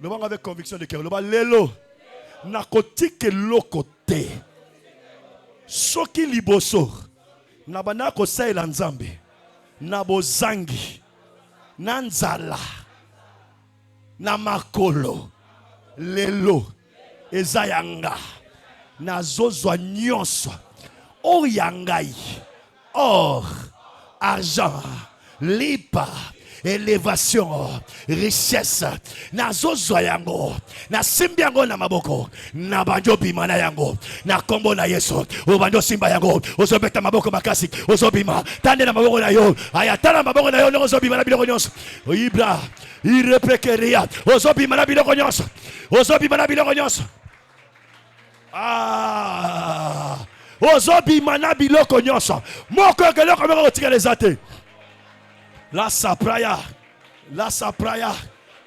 Le monde avec conviction de cœur. Le monde lelo. Narcotique lo côté. Soki liboso. Nabana ko saila nzambe. Nabozangi. Nanzala. Namakolo. Lelo. Ezayanga. Nazozwa nyonso. Oyangai. Or. Argent. Lipa. Élévation, richesse, na zozo yango, na simbi yango na maboko, na banjo bima na yango, na kombo na Yesu, o banjo simba yango, ozo beta maboko makasi, ozo bima, tande na maboko na yo, ayatala maboko na yo, no ozo bima na biloko nyonso, ibra, irepekeria, ozo bima na biloko nyonso, ozo bima na biloko nyonso. Ah, ozo bima na biloko nyonso, moko keloko moko tika les athées. La sapraya,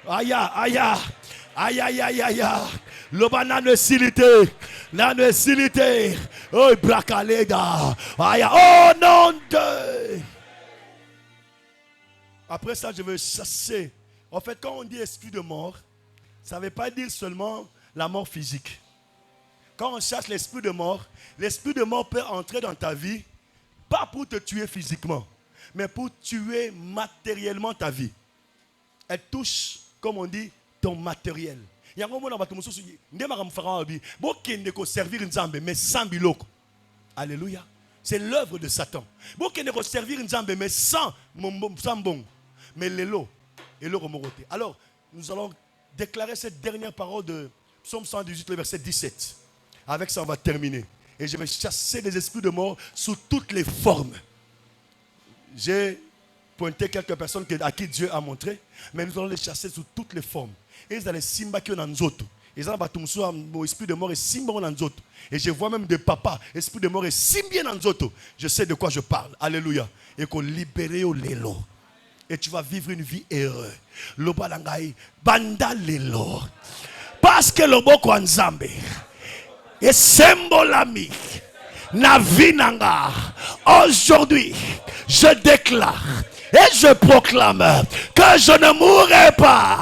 aya, aya, aya, aya, aya, loba na necessité, oh brakalega, aya, oh non de. Après ça, je veux chasser. En fait, quand on dit esprit de mort, ça ne veut pas dire seulement la mort physique. Quand on chasse l'esprit de mort peut entrer dans ta vie, pas pour te tuer physiquement, mais pour tuer matériellement ta vie. Elle touche, comme on dit, ton matériel. Il y a un moment où on servir Nzambe, mais sans biloko. Alléluia. C'est l'œuvre de Satan. On servir Nzambe, mais sans bon. Mais l'élo, et le remoroté. Alors, nous allons déclarer cette dernière parole de Psaume 118, le verset 17. Avec ça, on va terminer. Et je vais chasser les esprits de mort sous toutes les formes. J'ai pointé quelques personnes à qui Dieu a montré, mais nous allons les chasser sous toutes les formes. Et ils ont les simba qui ont nzoto. Ils ont mon esprit de mort et simba en nzoto. Et je vois même des papas, esprit de mort et simba en nzoto. Je sais de quoi je parle. Alléluia. Et qu'on libère au lelo. Et tu vas vivre une vie heureuse. Loba langai banda lelo. Parce que le boko nzambe est symbolami. Navinanga. Aujourd'hui, je déclare et je proclame que je ne mourrai pas.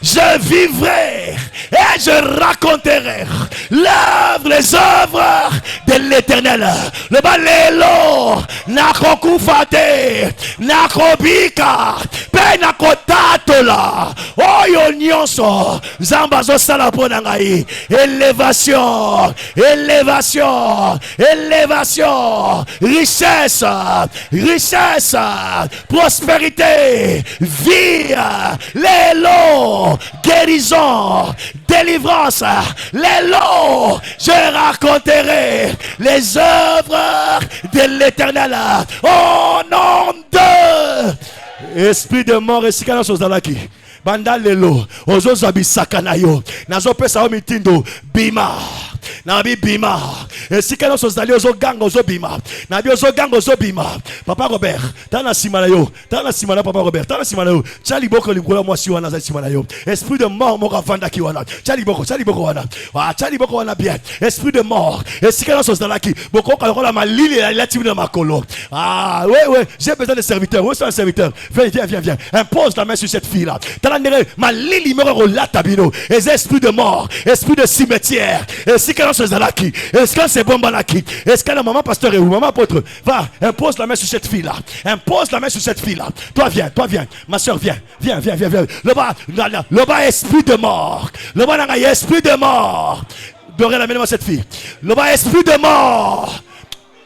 Je vivrai et je raconterai les œuvres de l'Éternel. Le balelo, nakokufate, nakobika, penakotatola, oyo nyonso, zambazo salaponangai, élévation, élévation, élévation, richesse, richesse, prospérité, vie, l'élo, guérison, délivrance, l'élo, je raconterai les œuvres de l'Éternel. Au nom de esprit de mort et sikana sozalaki. Banda lelo, ozo zabi sakanayo, nazo pesa o mitindo bima. Nabi bima. Et si quelqu'un s'est allé aux gangs aux bima. Nabi aux gangs aux bima. Papa Robert, tana simanayo, tana simana papa Robert, tana simanayo. Chali boko likola moi si wana za simanayo. Esprit de mort mo ravanda ki wana. Chali boko wana. Ah chali boko wana bien. Esprit de mort. Et si quelqu'un s'est allé qui boko kalola malili la timina makolo. Ah ouais, j'ai besoin de serviteurs. Où sont les serviteurs? Viens. Impose la main sur cette fille là. Tana nere malili me relata bino. Les esprits de mort, esprit de cimetière. Et si quelqu'un s'est allé qui? Est-ce que c'est bon banaki? Est-ce que la maman pasteur ou maman apôtre? Va, impose la main sur cette fille là. Impose la main sur cette fille là. Toi viens. Ma soeur viens. Le bas esprit de mort. Le bas n'a esprit de mort. Dorez la main à cette fille. Le bas esprit de mort.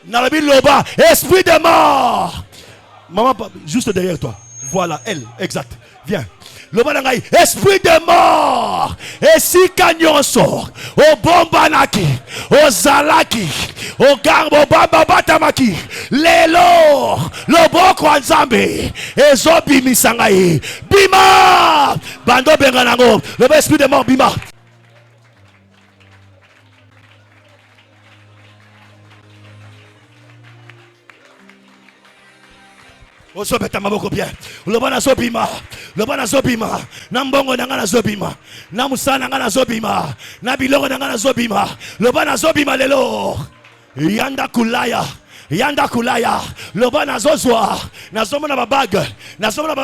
Nalabi le bas esprit de mort. Maman juste derrière toi. Voilà elle, exact. Viens. Le banangai, esprit de mort, et si kanyonso, o bombanaki, o zalaki, o gambo baba batamaki, lelo, le boko nzambe, et zobi misangai, bima, bando benganango, le esprit de mort bima. Osobeta maboko bien. Lobana zobima. Lobana zobima. Nambongo nangana zobima. Namusana nangana zobima. Nabilongo nangana zobima. Lobana zobima lelo. Yanda kulaya. Yanda kulaya. Loba nazozwa. Nazomona babague. Nazomona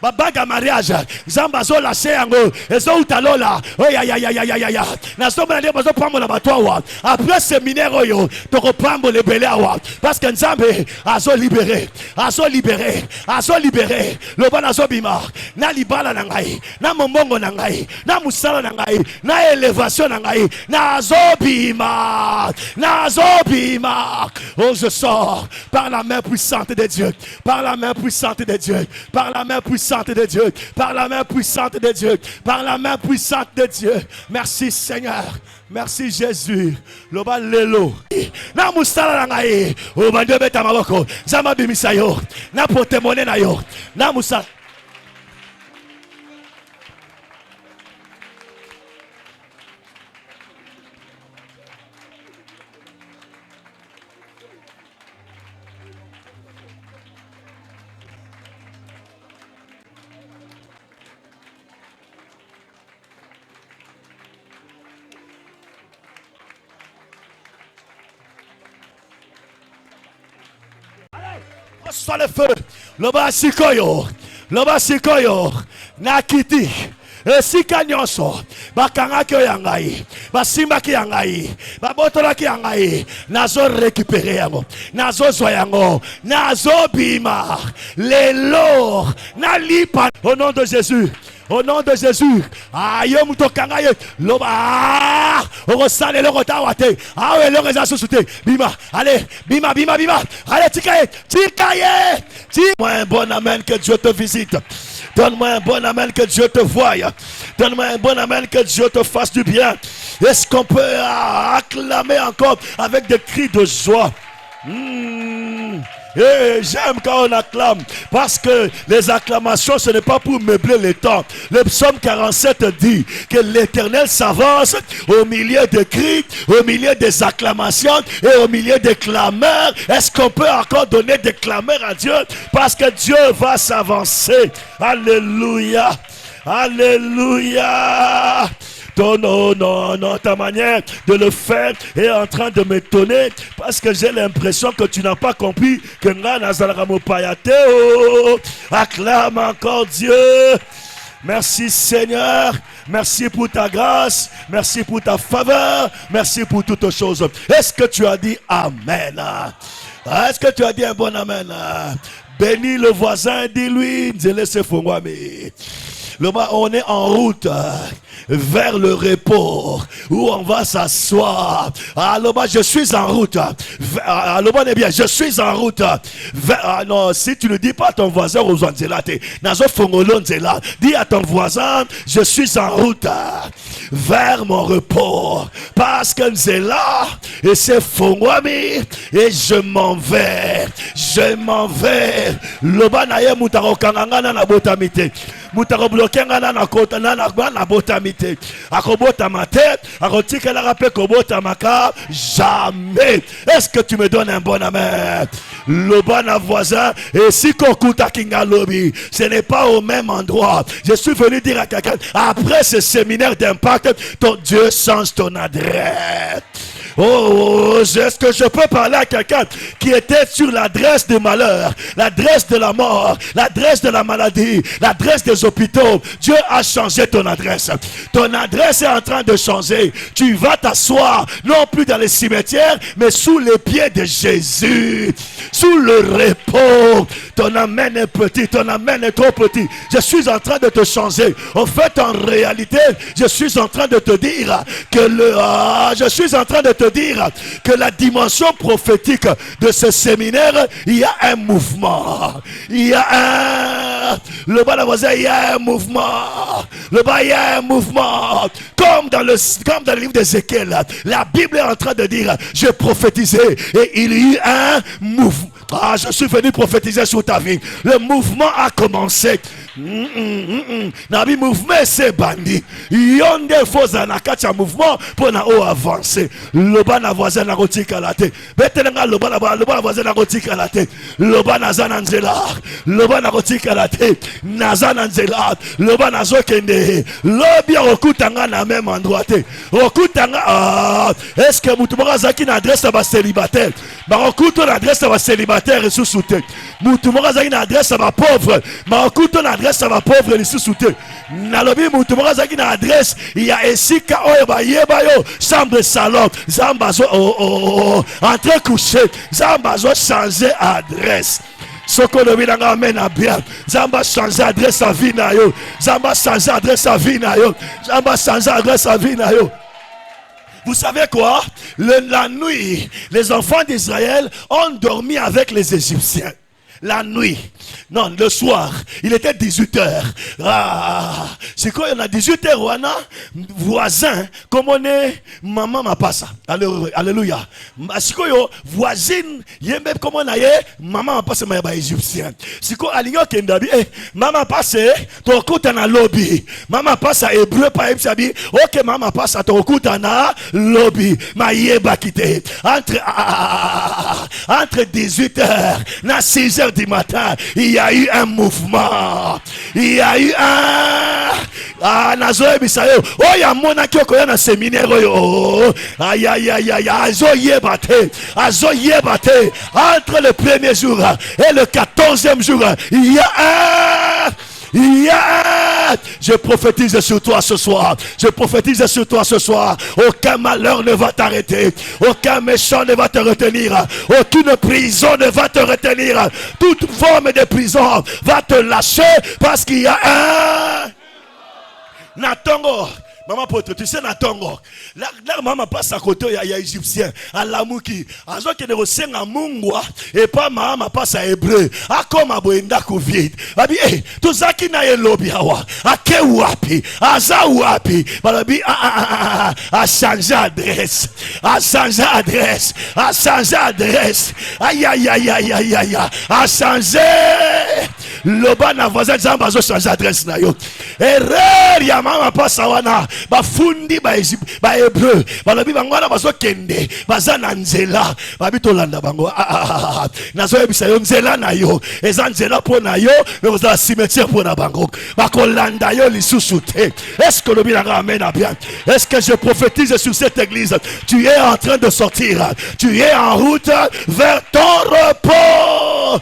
babague à mariage. Zamba zo lâché yango. Ezo utalola. Oh ya ya ya ya ya ya. Nazomona ndio bazo prendre laboratoire. Après séminaire oyo, to reprendre le belé awa. Parce que Nzambe azo libéré. Azo libéré. Azo libéré. Loba nazobima. Na libala na ngai. Na mombongo na ngai. Na musala na ngai. Na élévation na ngai. Nazobima. Nazobima. Oh, je sors par la main puissante de Dieu, par la main puissante de Dieu, par la main puissante de Dieu, par la main puissante de Dieu, par la main puissante de Dieu. Merci Seigneur, merci Jésus. Loba lelo na musala na ngai o bande beta maboko zama bimisayo na potemone na yo na musala. Soit le feu, loba sikoyo, nakiti, esika nyonso, bakanga kyo yangai, basimba ki yangai, babotola ki yangai, nazo récupérer yango, nazo zwa yango, nazo bima, lelo, nalipa, au nom de Jésus. Au nom de Jésus, aïe, mutokangaye, loba, orosale le rotawate, aïe, le rezasusute, bima, allez, bima, allez, tikaye, donne-moi un bon amen que Dieu te visite, donne-moi un bon amen que Dieu te voie, donne-moi un bon amen que Dieu te fasse du bien. Est-ce qu'on peut acclamer encore avec des cris de joie? Et j'aime quand on acclame, parce que les acclamations, ce n'est pas pour meubler les temps. Le psaume 47 dit que l'Éternel s'avance au milieu des cris, au milieu des acclamations et au milieu des clameurs. Est-ce qu'on peut encore donner des clameurs à Dieu? Parce que Dieu va s'avancer. Alléluia. Alléluia. Non, ta manière de le faire est en train de m'étonner, parce que j'ai l'impression que tu n'as pas compris que acclame encore Dieu. Merci Seigneur, merci pour ta grâce, merci pour ta faveur, merci pour toutes choses. Est-ce que tu as dit Amen? Est-ce que tu as dit un bon Amen? Bénis le voisin, dis-lui, on est en route vers le repos où on va s'asseoir. Je suis en route. Je suis en route. Non, si tu ne dis pas à ton voisin, dis à ton voisin, je suis en route vers mon repos. Parce que c'est là et c'est Fongwami et je m'en vais. Je m'en vais. Loba na ye mutaro kanganga na botamite. Mutaro blokenga na kota na botamite. Akobota ma tête, akotika la rappel kobota maka jamais. Est-ce que tu me donnes un bon amen? Loba na voisin et si kokuta kinga lobi, ce n'est pas au même endroit. Je suis venu dire à quelqu'un, après ce séminaire d'impact, ton Dieu change ton adresse. Oh, est-ce que je peux parler à quelqu'un qui était sur l'adresse du malheur, l'adresse de la mort, l'adresse de la maladie, l'adresse des hôpitaux? Dieu a changé ton adresse. Ton adresse est en train de changer. Tu vas t'asseoir, non plus dans les cimetières, mais sous les pieds de Jésus, sous le repos. Ton amen est petit, ton amen est trop petit. Je suis en train de te changer. En fait, en réalité, je suis en train de te dire que je suis en train de te dire que la dimension prophétique de ce séminaire, il y a un mouvement. Il y a un... Le bas voisin, il y a un mouvement. Le bas, il y a un mouvement. Comme dans le livre d'Ézéchiel, la Bible est en train de dire, je prophétisais et il y a un mouvement. Je suis venu prophétiser sur ta vie. Le mouvement a commencé. Nabi mouvement c'est bandi. Yonde foza na kacha mouvement pour na o avancer. Loba na voisin na kotika la te. Betelenga loba na voisin na kotika la te. Loba na zana nzela. Loba na kotika la te. Nazana nzela. Loba na zo kende. Lobi okutanga na même endroit te. Okutanga est-ce que mutumaka zaki na adresse ba célibataire? Ba okuto na adresse ba célibataire sous soute. Mutumaka zaki na adresse ba pauvre. Ba okuto na adresse ba pauvre sous soute. Nalobi mutumaka zaki na adresse ya esika oyo ba yeba yo chambre salon. Zamba zo entre coucher. Zamba zo changer adresse. Soko lobi nanga amena bien. Zamba changer adresse à vie na yo. Zamba changer adresse à vie na yo. Zamba changer adresse à vie na yo. Vous savez quoi? La nuit, les enfants d'Israël ont dormi avec les Égyptiens. La nuit. Non, le soir. Il était 18h. C'est quoi? Il y en a 18h, wana. Voisin. Comme on est, maman m'a pas ça. Alléluia. C'est quoi, voisine. Yembe, comme on a, maman m'a pas ça, mais égyptien. C'est quoi, alignon, kendabi. Maman passe, ton coup, t'en a lobby. Maman passe à hébreu, pas epsabi. Ok, maman passe à ton coup, t'en a lobby. Ma yeba quitté. Entre 18h, na 6h du matin, il y a eu un mouvement. Il y a eu un nazoe bisayo. Oh, il y a mon qui est un séminaire. Aïe aïe aïe aïe. Azo yebate. Entre le premier jour et le 14e jour, il y a je prophétise sur toi ce soir. Je prophétise sur toi ce soir. Aucun malheur ne va t'arrêter. Aucun méchant ne va te retenir. Aucune prison ne va te retenir. Toute forme de prison va te lâcher parce qu'il y a un Natongo. Maman pote, tu sais Natongo. Là maman passe à côté, il y a égyptien. À l'amouki. À ce qui est resté à Mungwa. Et pas maman passe à hébreu. À comme à Boenda Covid. Babi, tout ça qui n'a pas lobby. À Kewapi. À Zawapi. Babi, à changer adresse. À changer adresse. À changer adresse. Aïe aïe aïe aïe aïe aïe. À changer. Le ban à voisin Zamba zo changer adresse na yo. Erreur ya maman passe à wana. Bafundi ba hébreu balobi bango na bazo kende baza na nzela babi tolanda bango nazo yebisa yo nzela na yo eza nzela po na yo mais oza cimetière po na bango bakolanda yo lisusu te. Est-ce que le bien amen a bien? Est-ce que je prophétise sur cette église? Tu es en train de sortir, tu es en route vers ton repos.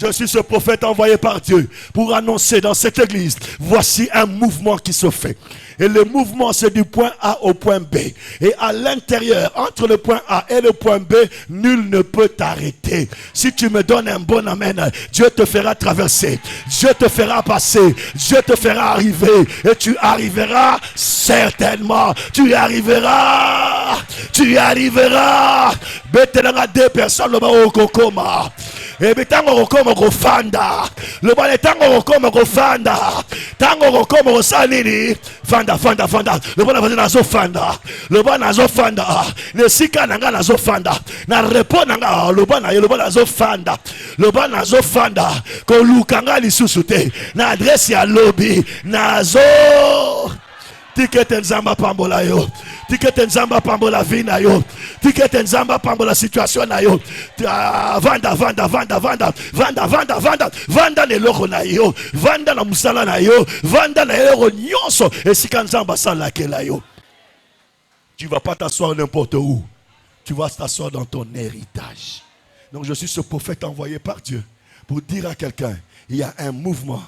Je suis ce prophète envoyé par Dieu pour annoncer dans cette église, voici un mouvement qui se fait. Et le mouvement, c'est du point A au point B. Et à l'intérieur, entre le point A et le point B, nul ne peut t'arrêter. Si tu me donnes un bon amen, Dieu te fera traverser. Dieu te fera passer. Dieu te fera arriver. Et tu arriveras certainement. Tu arriveras. Tu arriveras. Betelanga deux personnes, le bao kokoma. Et betango kokoma kofanda. Le bal tango kokoma kofanda. Tango kokoma kosanini. Fanda. Le bon avancé nazo fanda. Le bon nazo fanda. Le sika nanga nazo fanda. Na repo nanga le bon nazo fanda. Le bon nazo fanda. Ko lukanga lisusu te. Na adresse ya lobby nazo. Ticket nzamba pambola yo. Ticket nzamba pambola vie na yo. Ticket nzamba pambola situation na yo. Vanda ne loko na yo. Vanda na musala na yo. Vanda na yo nyonso. Et si kan nzamba sala ke la yo. Tu vas pas t'asseoir n'importe où. Tu vas t'asseoir dans ton héritage. Donc je suis ce prophète envoyé par Dieu pour dire à quelqu'un, il y a un mouvement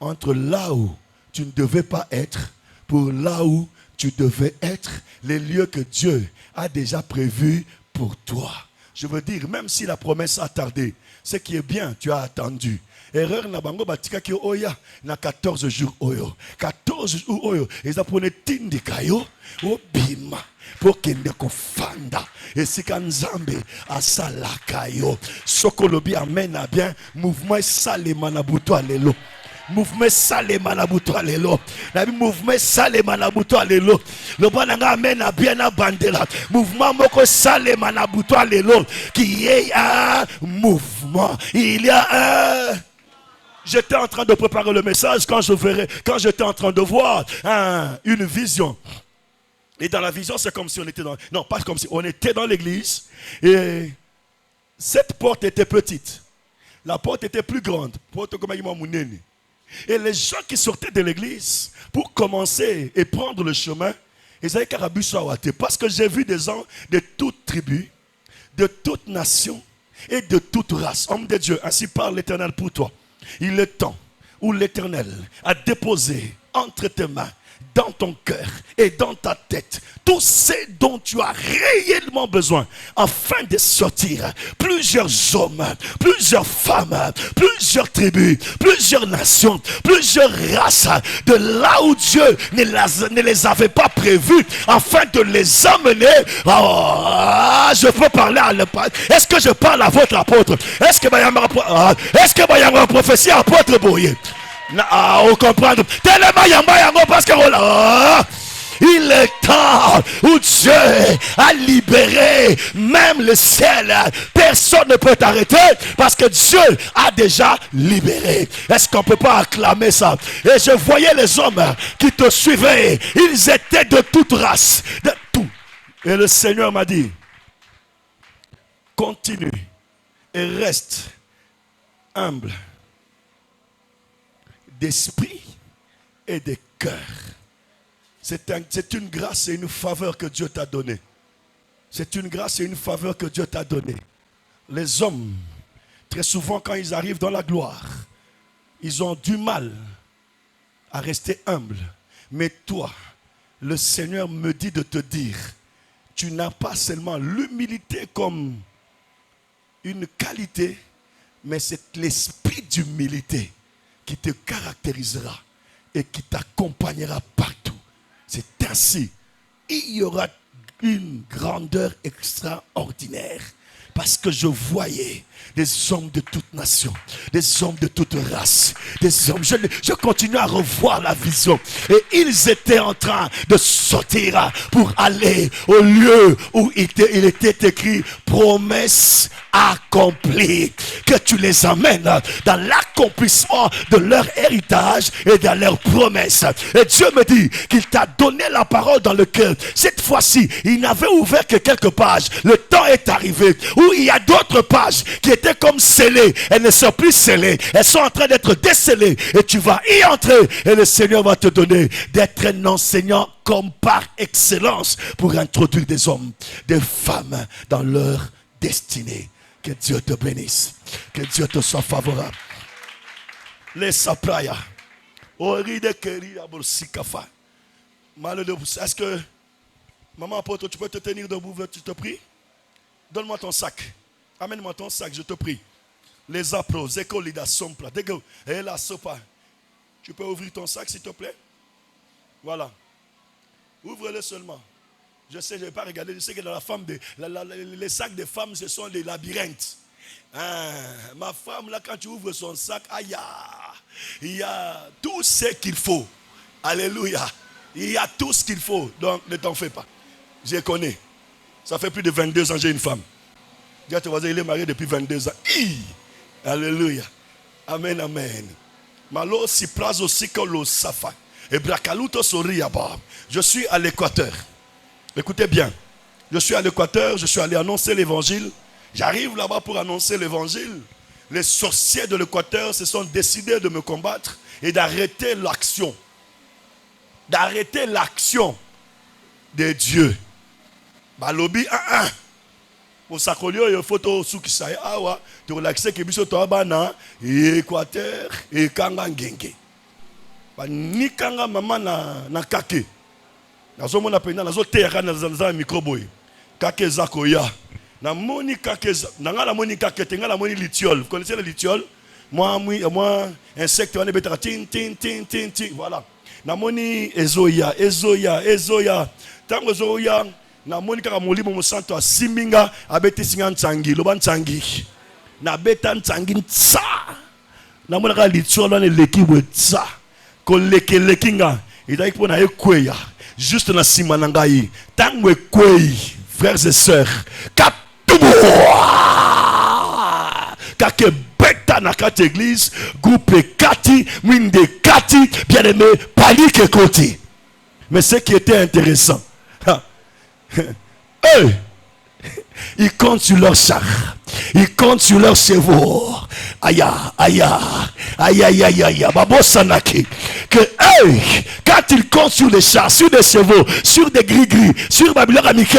entre là où tu ne devais pas être pour là où tu devais être, les lieux que Dieu a déjà prévus pour toi. Je veux dire, même si la promesse a tardé, ce qui est bien, tu as attendu. Erreur na bango batika ki oya na 14 jours oyo. 14 jours oyo. Ils apprenaient tindika yo obima pour kende kofanda. Et si kanzambe asalaka yo. Sokolobi amen a bien mouvement salema na buto alelo. Mouvement salema na buto alelo. Na mouvement salema na buto alelo. Le bananga amen a bien na bandela. Mouvement moko salema na buto alelo qui est un mouvement. Il y a un. J'étais en train de préparer le message quand j'étais en train de voir une vision. Et dans la vision, c'est comme si on était dans... Non, pas comme si on était dans l'église. Et cette porte était petite. La porte était plus grande. Et les gens qui sortaient de l'église pour commencer et prendre le chemin, ils avaient carabus sawate. Parce que j'ai vu des gens de toutes tribus, de toutes nations et de toute race. Homme de Dieu, ainsi parle l'Éternel pour toi. Il est temps où l'Éternel a déposé entre tes mains, dans ton cœur et dans ta tête, tout ce dont tu as réellement besoin afin de sortir plusieurs hommes, plusieurs femmes, plusieurs tribus, plusieurs nations, plusieurs races de là où Dieu ne les avait pas prévus afin de les amener. Je peux parler à l'apôtre. Est-ce que je parle à votre apôtre? Est-ce que il y a une prophétie à apôtre Boye? On comprend tellement yango parce que il est temps où Dieu a libéré même le ciel. Personne ne peut t'arrêter parce que Dieu a déjà libéré. Est-ce qu'on ne peut pas acclamer ça? Et je voyais les hommes qui te suivaient. Ils étaient de toute race, de tout. Et le Seigneur m'a dit, continue et reste humble d'esprit et de cœur. C'est une grâce et une faveur que Dieu t'a donnée. C'est une grâce et une faveur que Dieu t'a donnée. Les hommes, très souvent quand ils arrivent dans la gloire, ils ont du mal à rester humbles. Mais toi, le Seigneur me dit de te dire, tu n'as pas seulement l'humilité comme une qualité, mais c'est l'esprit d'humilité qui te caractérisera et qui t'accompagnera partout. C'est ainsi, il y aura une grandeur extraordinaire. Parce que je voyais des hommes de toute nation, des hommes de toute race, des hommes. Je continue à revoir la vision. Et ils étaient en train de sortir pour aller au lieu où il était écrit promesse accomplie. Que tu les amènes dans l'accomplissement de leur héritage et dans leurs promesses. Et Dieu me dit qu'il t'a donné la parole dans le cœur. Cette fois-ci, il n'avait ouvert que quelques pages. Le temps est arrivé où il y a d'autres pages qui étaient comme scellées. Elles ne sont plus scellées. Elles sont en train d'être décellées. Et tu vas y entrer. Et le Seigneur va te donner d'être un enseignant comme par excellence pour introduire des hommes, des femmes dans leur destinée. Que Dieu te bénisse. Que Dieu te soit favorable. Les sapraya. Est-ce que, maman apôtre, tu peux te tenir debout, tu te prie? Donne-moi ton sac. Amène-moi ton sac, je te prie. Les apros, écolida, sompla, dégo, et la sopa. Tu peux ouvrir ton sac, s'il te plaît? Voilà. Ouvre-le seulement. Je sais, je ne vais pas regarder. Je sais que dans la femme, les sacs des femmes, ce sont des labyrinthes. Ma femme, là, quand tu ouvres son sac, il y a tout ce qu'il faut. Alléluia. Il y a tout ce qu'il faut. Donc, ne t'en fais pas. Je connais. Ça fait plus de 22 ans que j'ai une femme. Dis à ton voisin, il est marié depuis 22 ans. Alléluia. Amen, amen. Malo si place aussi que le safa. Et brakaluto soriaba. Je suis à l'Équateur. Écoutez bien. Je suis à l'Équateur. Je suis allé annoncer l'évangile. J'arrive là-bas pour annoncer l'évangile. Les sorciers de l'Équateur se sont décidés de me combattre et d'arrêter l'action. D'arrêter l'action de Dieu. Balobi 1-1. Pour sakolio yo photo sukisa awa to relaxer ke biso to bana Équateur et kanga ngenge. Ba ni kanga mama na kake. Nazo mona pena nazo terra na za micro boy. Kake zakoya. Na moni kake na ngala moni kake tenga la moni litiol. Vous connaissez le litiol? Moi insecte on est beta tin. Voilà. Na moni ezoya. Tango zoya na moni kaka molimo mosanto asiminga abete singa ntsangi loba ntsangi na beta ntsangi ntsa na mona kaka litiolo ne leki wetsa ko leki nga idai pona ekweya juste na sima na ngai tango ekwei frères et sœurs katubo kake beta ata nakati église, groupe kati, minde kati, bien aimé, panique et côté. Mais ce qui était intéressant, eux, ils comptent sur leur char, ils comptent sur leurs chevaux. Aïe, aïe, aïe, aïe, aïe, aïe, Babo Sanaki. Que eux, quand ils comptent sur les chars, sur des chevaux, sur des gris-gris, sur Babylone Amike,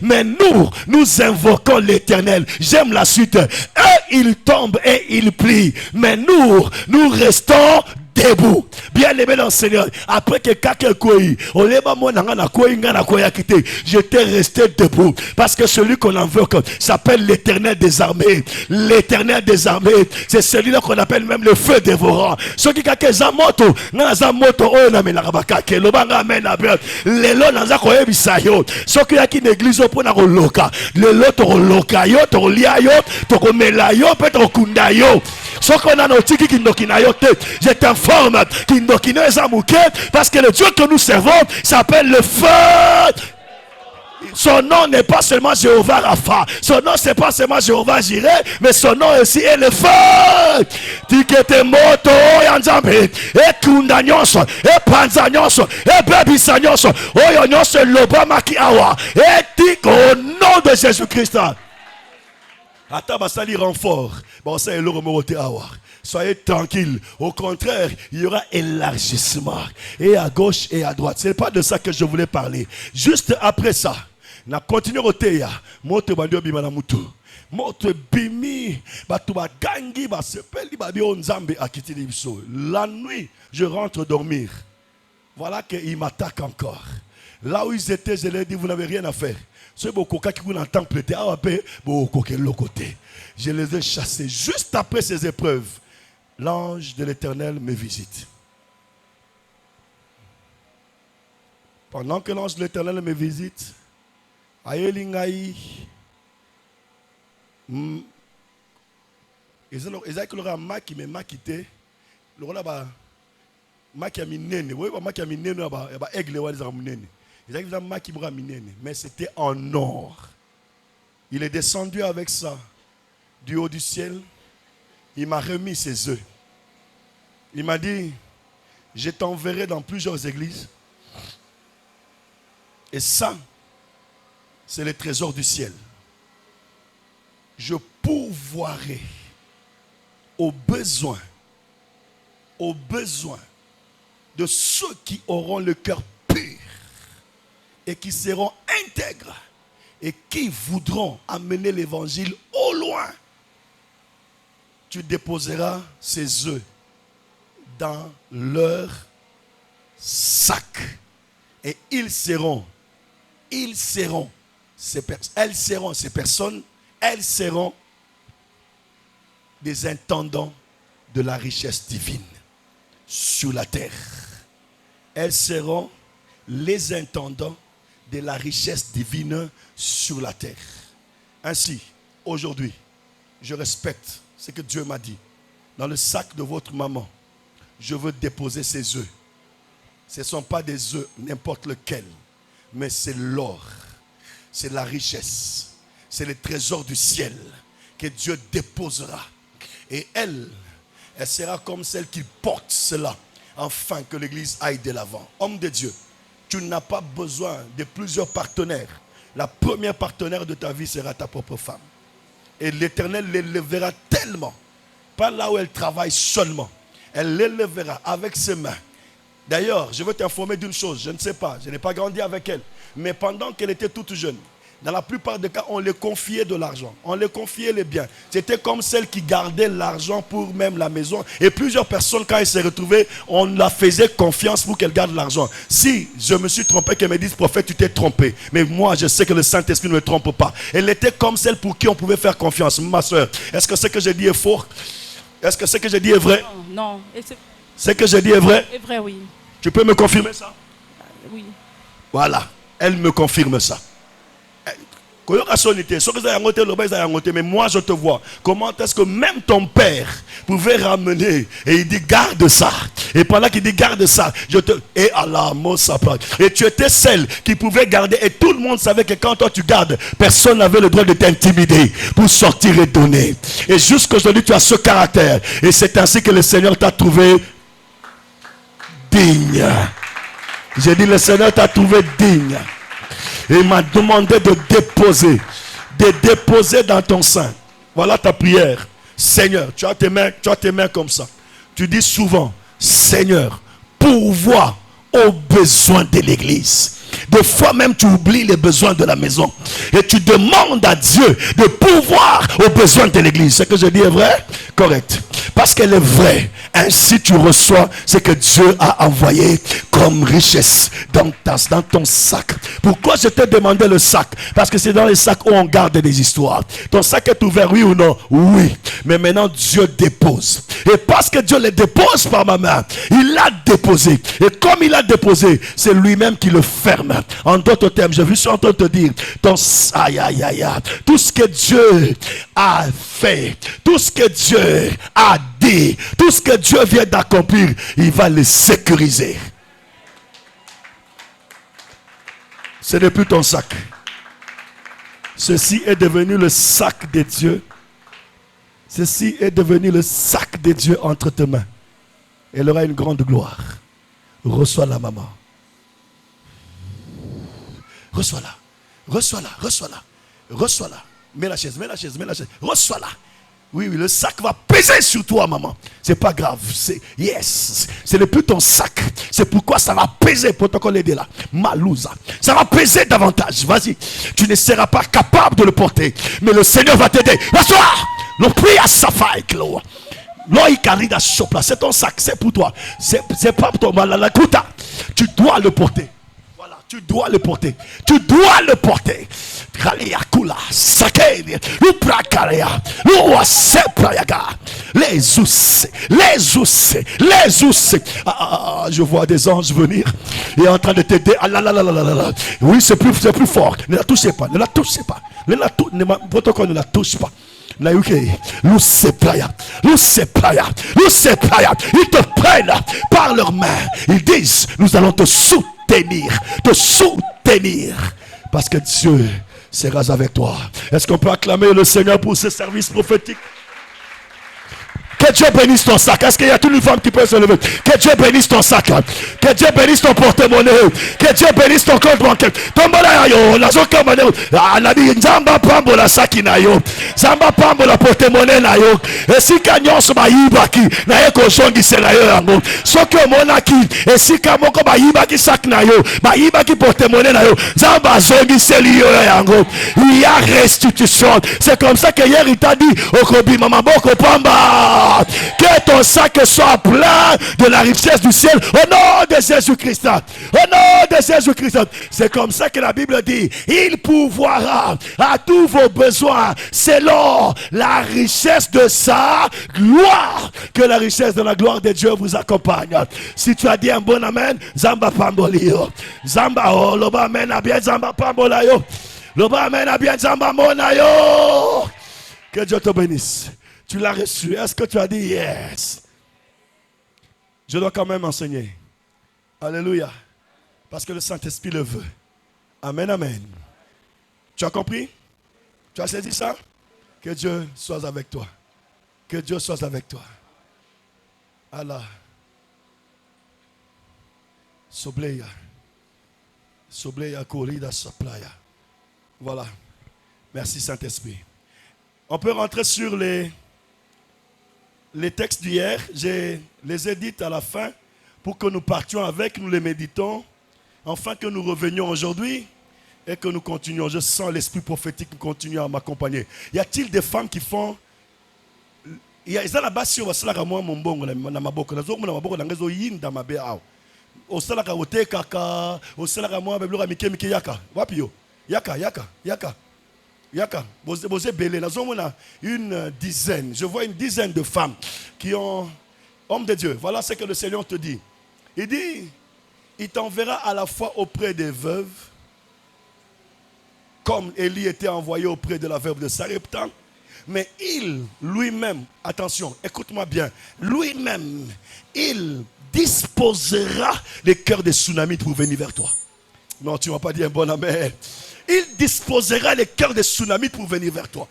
mais nous invoquons l'Éternel. J'aime la suite. Eux, ils tombent et ils plient. Mais nous restons debout. Bien aimé dans le Seigneur. Après que quelqu'un couille, j'étais resté debout. Parce que celui qu'on invoque s'appelle l'Éternel des armées. L'Éternel des armées, c'est celui-là qu'on appelle même le feu dévorant. Ce qui a des moto, oh na melabaka ke lobanga amena bien. Les lots dans akoye bisayo. Ce qui a qui l'église pour na loka. Les lots to loka yo, to lia yo, to komela yo, peut to kunda yo. Ce qu'on a notiki qui ndokina yo te. Je t'informe qui ndokina ezamouke parce que le Dieu que nous servons s'appelle le feu. Son nom n'est pas seulement Jéhovah Rapha. Son nom c'est pas seulement Jéhovah Jireh, mais son nom aussi est le feu. Tikete moto yanzambe e kunda nyonso e panza nyonso e bebisa nyonso oyo nyonso lobama ki awa e tik au nom de Jésus-Christ. Ata basali renfort. Bon ça est le remonter awa. Soyez tranquille. Au contraire, il y aura élargissement. Et à gauche et à droite. Ce n'est pas de ça que je voulais parler. Juste après ça, na continue au teya. Moto bandio bimana mutu. Moto bimi. Batuba gangi ba sepeli ba bio nzambe akitili biso. La nuit, je rentre dormir. Voilà qu'ils m'attaquent encore. Là où ils étaient, je leur ai dit, vous n'avez rien à faire. C'est beaucoup qui vous entend prêter. Je les ai chassés. Juste après ces épreuves, l'ange de l'Éternel me visite. Pendant que l'ange de l'Éternel me visite, Ayelingaï, ils ont un maki me makité, le rôle là maki a minene, oui maki a minene ba aigle wa les minene. Ils ont un maki bra minene, mais c'était en or. Il est descendu avec ça du haut du ciel. Il m'a remis ses œufs. Il m'a dit, je t'enverrai dans plusieurs églises. Et ça, c'est le trésor du ciel. Je pourvoirai aux besoins de ceux qui auront le cœur pur et qui seront intègres et qui voudront amener l'évangile au loin. Tu déposeras ces œufs dans leur sac et elles seront des intendants de la richesse divine sur la terre. Elles seront les intendants de la richesse divine sur la terre. Ainsi, aujourd'hui, je respecte ce que Dieu m'a dit. Dans le sac de votre maman, je veux déposer ces œufs. Ce ne sont pas des œufs n'importe lesquels, mais c'est l'or, c'est la richesse, c'est le trésor du ciel que Dieu déposera. Et elle sera comme celle qui porte cela, afin que l'église aille de l'avant. Homme de Dieu, tu n'as pas besoin de plusieurs partenaires. La première partenaire de ta vie sera ta propre femme. Et l'Éternel l'élèvera tellement, pas là où elle travaille seulement. Elle l'élèvera avec ses mains. D'ailleurs, je veux t'informer d'une chose, je ne sais pas, je n'ai pas grandi avec elle. Mais pendant qu'elle était toute jeune, dans la plupart des cas, on lui confiait de l'argent. On lui confiait les biens. C'était comme celle qui gardait l'argent pour même la maison. Et plusieurs personnes, quand elles se retrouvaient, on la faisait confiance pour qu'elle garde l'argent. Si je me suis trompé, qu'elle me dise, prophète, tu t'es trompé. Mais moi, je sais que le Saint-Esprit ne me trompe pas. Elle était comme celle pour qui on pouvait faire confiance. Ma soeur, est-ce que ce que je dis est faux? Est-ce que ce que je dis est vrai? Non. Ce que je dis est vrai? C'est vrai, oui. Tu peux me confirmer ça? Oui. Voilà. Elle me confirme ça. Mais moi je te vois. Comment est-ce que même ton père pouvait ramener et il dit garde ça. Et pendant qu'il dit garde ça, je te. Et Allah, et tu étais celle qui pouvait garder. Et tout le monde savait que quand toi tu gardes, personne n'avait le droit de t'intimider pour sortir et donner. Et jusqu'aujourd'hui tu as ce caractère. Et c'est ainsi que le Seigneur t'a trouvé digne. J'ai dit le Seigneur t'a trouvé digne. Et il m'a demandé de déposer dans ton sein. Voilà ta prière. Seigneur, tu as tes mains comme ça. Tu dis souvent, Seigneur, pourvois aux besoins de l'église. Des fois même tu oublies les besoins de la maison. Et tu demandes à Dieu de pourvoir aux besoins de l'église. Ce que je dis est vrai? Correct. Parce qu'elle est vraie. Ainsi tu reçois ce que Dieu a envoyé comme richesse dans ton sac. Pourquoi je t'ai demandé le sac? Parce que c'est dans les sacs où on garde des histoires. Ton sac est ouvert, oui ou non? Oui. Mais maintenant Dieu dépose. Et parce que Dieu les dépose par ma main, il l'a déposé. Et comme il l'a déposé, c'est lui-même qui le ferme. En d'autres termes, je suis en train de te dire, tout ce que Dieu a fait, tout ce que Dieu a dit, tout ce que Dieu vient d'accomplir, il va le sécuriser. Ce n'est plus ton sac. Ceci est devenu le sac de Dieu. Ceci est devenu le sac de Dieu entre tes mains. Elle aura une grande gloire. Reçois-la, maman. Reçois-la. Reçois-la. Reçois-la. Reçois-la. Mets la chaise. Reçois-la. Oui, le sac va peser sur toi, maman. C'est pas grave. Yes. Ce n'est plus ton sac. C'est pourquoi ça va peser. Protocole aider là. Malouza. Ça va peser davantage. Vas-y. Tu ne seras pas capable de le porter. Mais le Seigneur va t'aider. Reçois. Le prix à sa faille, Chloé. C'est ton sac. C'est pour toi. C'est pas pour toi. Tu dois le porter. Tu dois le porter. Tu dois le porter. Les os. Je vois des anges venir et en train de t'aider. Oui, c'est plus fort. Ne la touchez pas. Protocole, ne la touche pas. Ils te prennent par leurs mains. Ils disent, nous allons te soutenir. Parce que Dieu sera avec toi. Est-ce qu'on peut acclamer le Seigneur pour ce service prophétique? Que Dieu bénisse ton sac. Est-ce qu'il y a toute une femme qui peut se lever? Que Dieu bénisse ton sac. Que Dieu bénisse ton porte-monnaie. Que Dieu bénisse ton compte bancaire. Tombola yo, la zoka mane. La di nzamba pambo la saki na yo. Zamba pambo la porte-monnaie na yo. Esika nyonso bayibaki na ye ko zongise na yo yango. Soki omonaki esika moko bayibaki sac na yo. Bayibaki porte-monnaie na yo. Zamba zongise liyo yango. Il y a restitution. C'est comme ça que hier il t'a dit okobi mama boko pamba. Que ton sac soit plein de la richesse du ciel au nom de Jésus-Christ. Au nom de Jésus-Christ. C'est comme ça que la Bible dit, il pourvoira à tous vos besoins selon la richesse de sa gloire. Que la richesse de la gloire de Dieu vous accompagne. Si tu as dit un bon amen, Zamba Pambolio. Zamba oh, loba amen a bien Zamba Pambolayo. Loba amen a bien Zamba Monayo. Que Dieu te bénisse. Tu l'as reçu. Est-ce que tu as dit yes? Je dois quand même enseigner. Alléluia. Parce que le Saint-Esprit le veut. Amen, amen. Tu as compris? Tu as saisi ça? Que Dieu soit avec toi. Que Dieu soit avec toi. Allah. Sobleya. Sobleya corrida saplaya. Voilà. Merci Saint-Esprit. On peut rentrer sur les textes d'hier. Je les ai dit à la fin pour que nous partions avec, nous les méditons, afin que nous revenions aujourd'hui et que nous continuions. Je sens l'esprit prophétique qui continue à m'accompagner. Y a-t-il des femmes qui font... Il y a là-bas si on va se la moi mon bon na maboko na zo na maboko na ngezo yinda mabe aw. O sala ka ote kaka, o sala ka moi beblo ka mike yaka. Wapi yo? Yaka, Bosé Belé, nous avons une dizaine, je vois une dizaine de femmes qui ont, hommes de Dieu, voilà ce que le Seigneur te dit. Il dit, il t'enverra à la fois auprès des veuves comme Élie était envoyé auprès de la veuve de Sarepta, mais il, lui-même, attention, écoute-moi bien, lui-même, il disposera les cœurs des tsunamites pour venir vers toi. Non, tu ne m'as pas dit un bon amen. Il disposera les cœurs des tsunamites pour venir vers toi.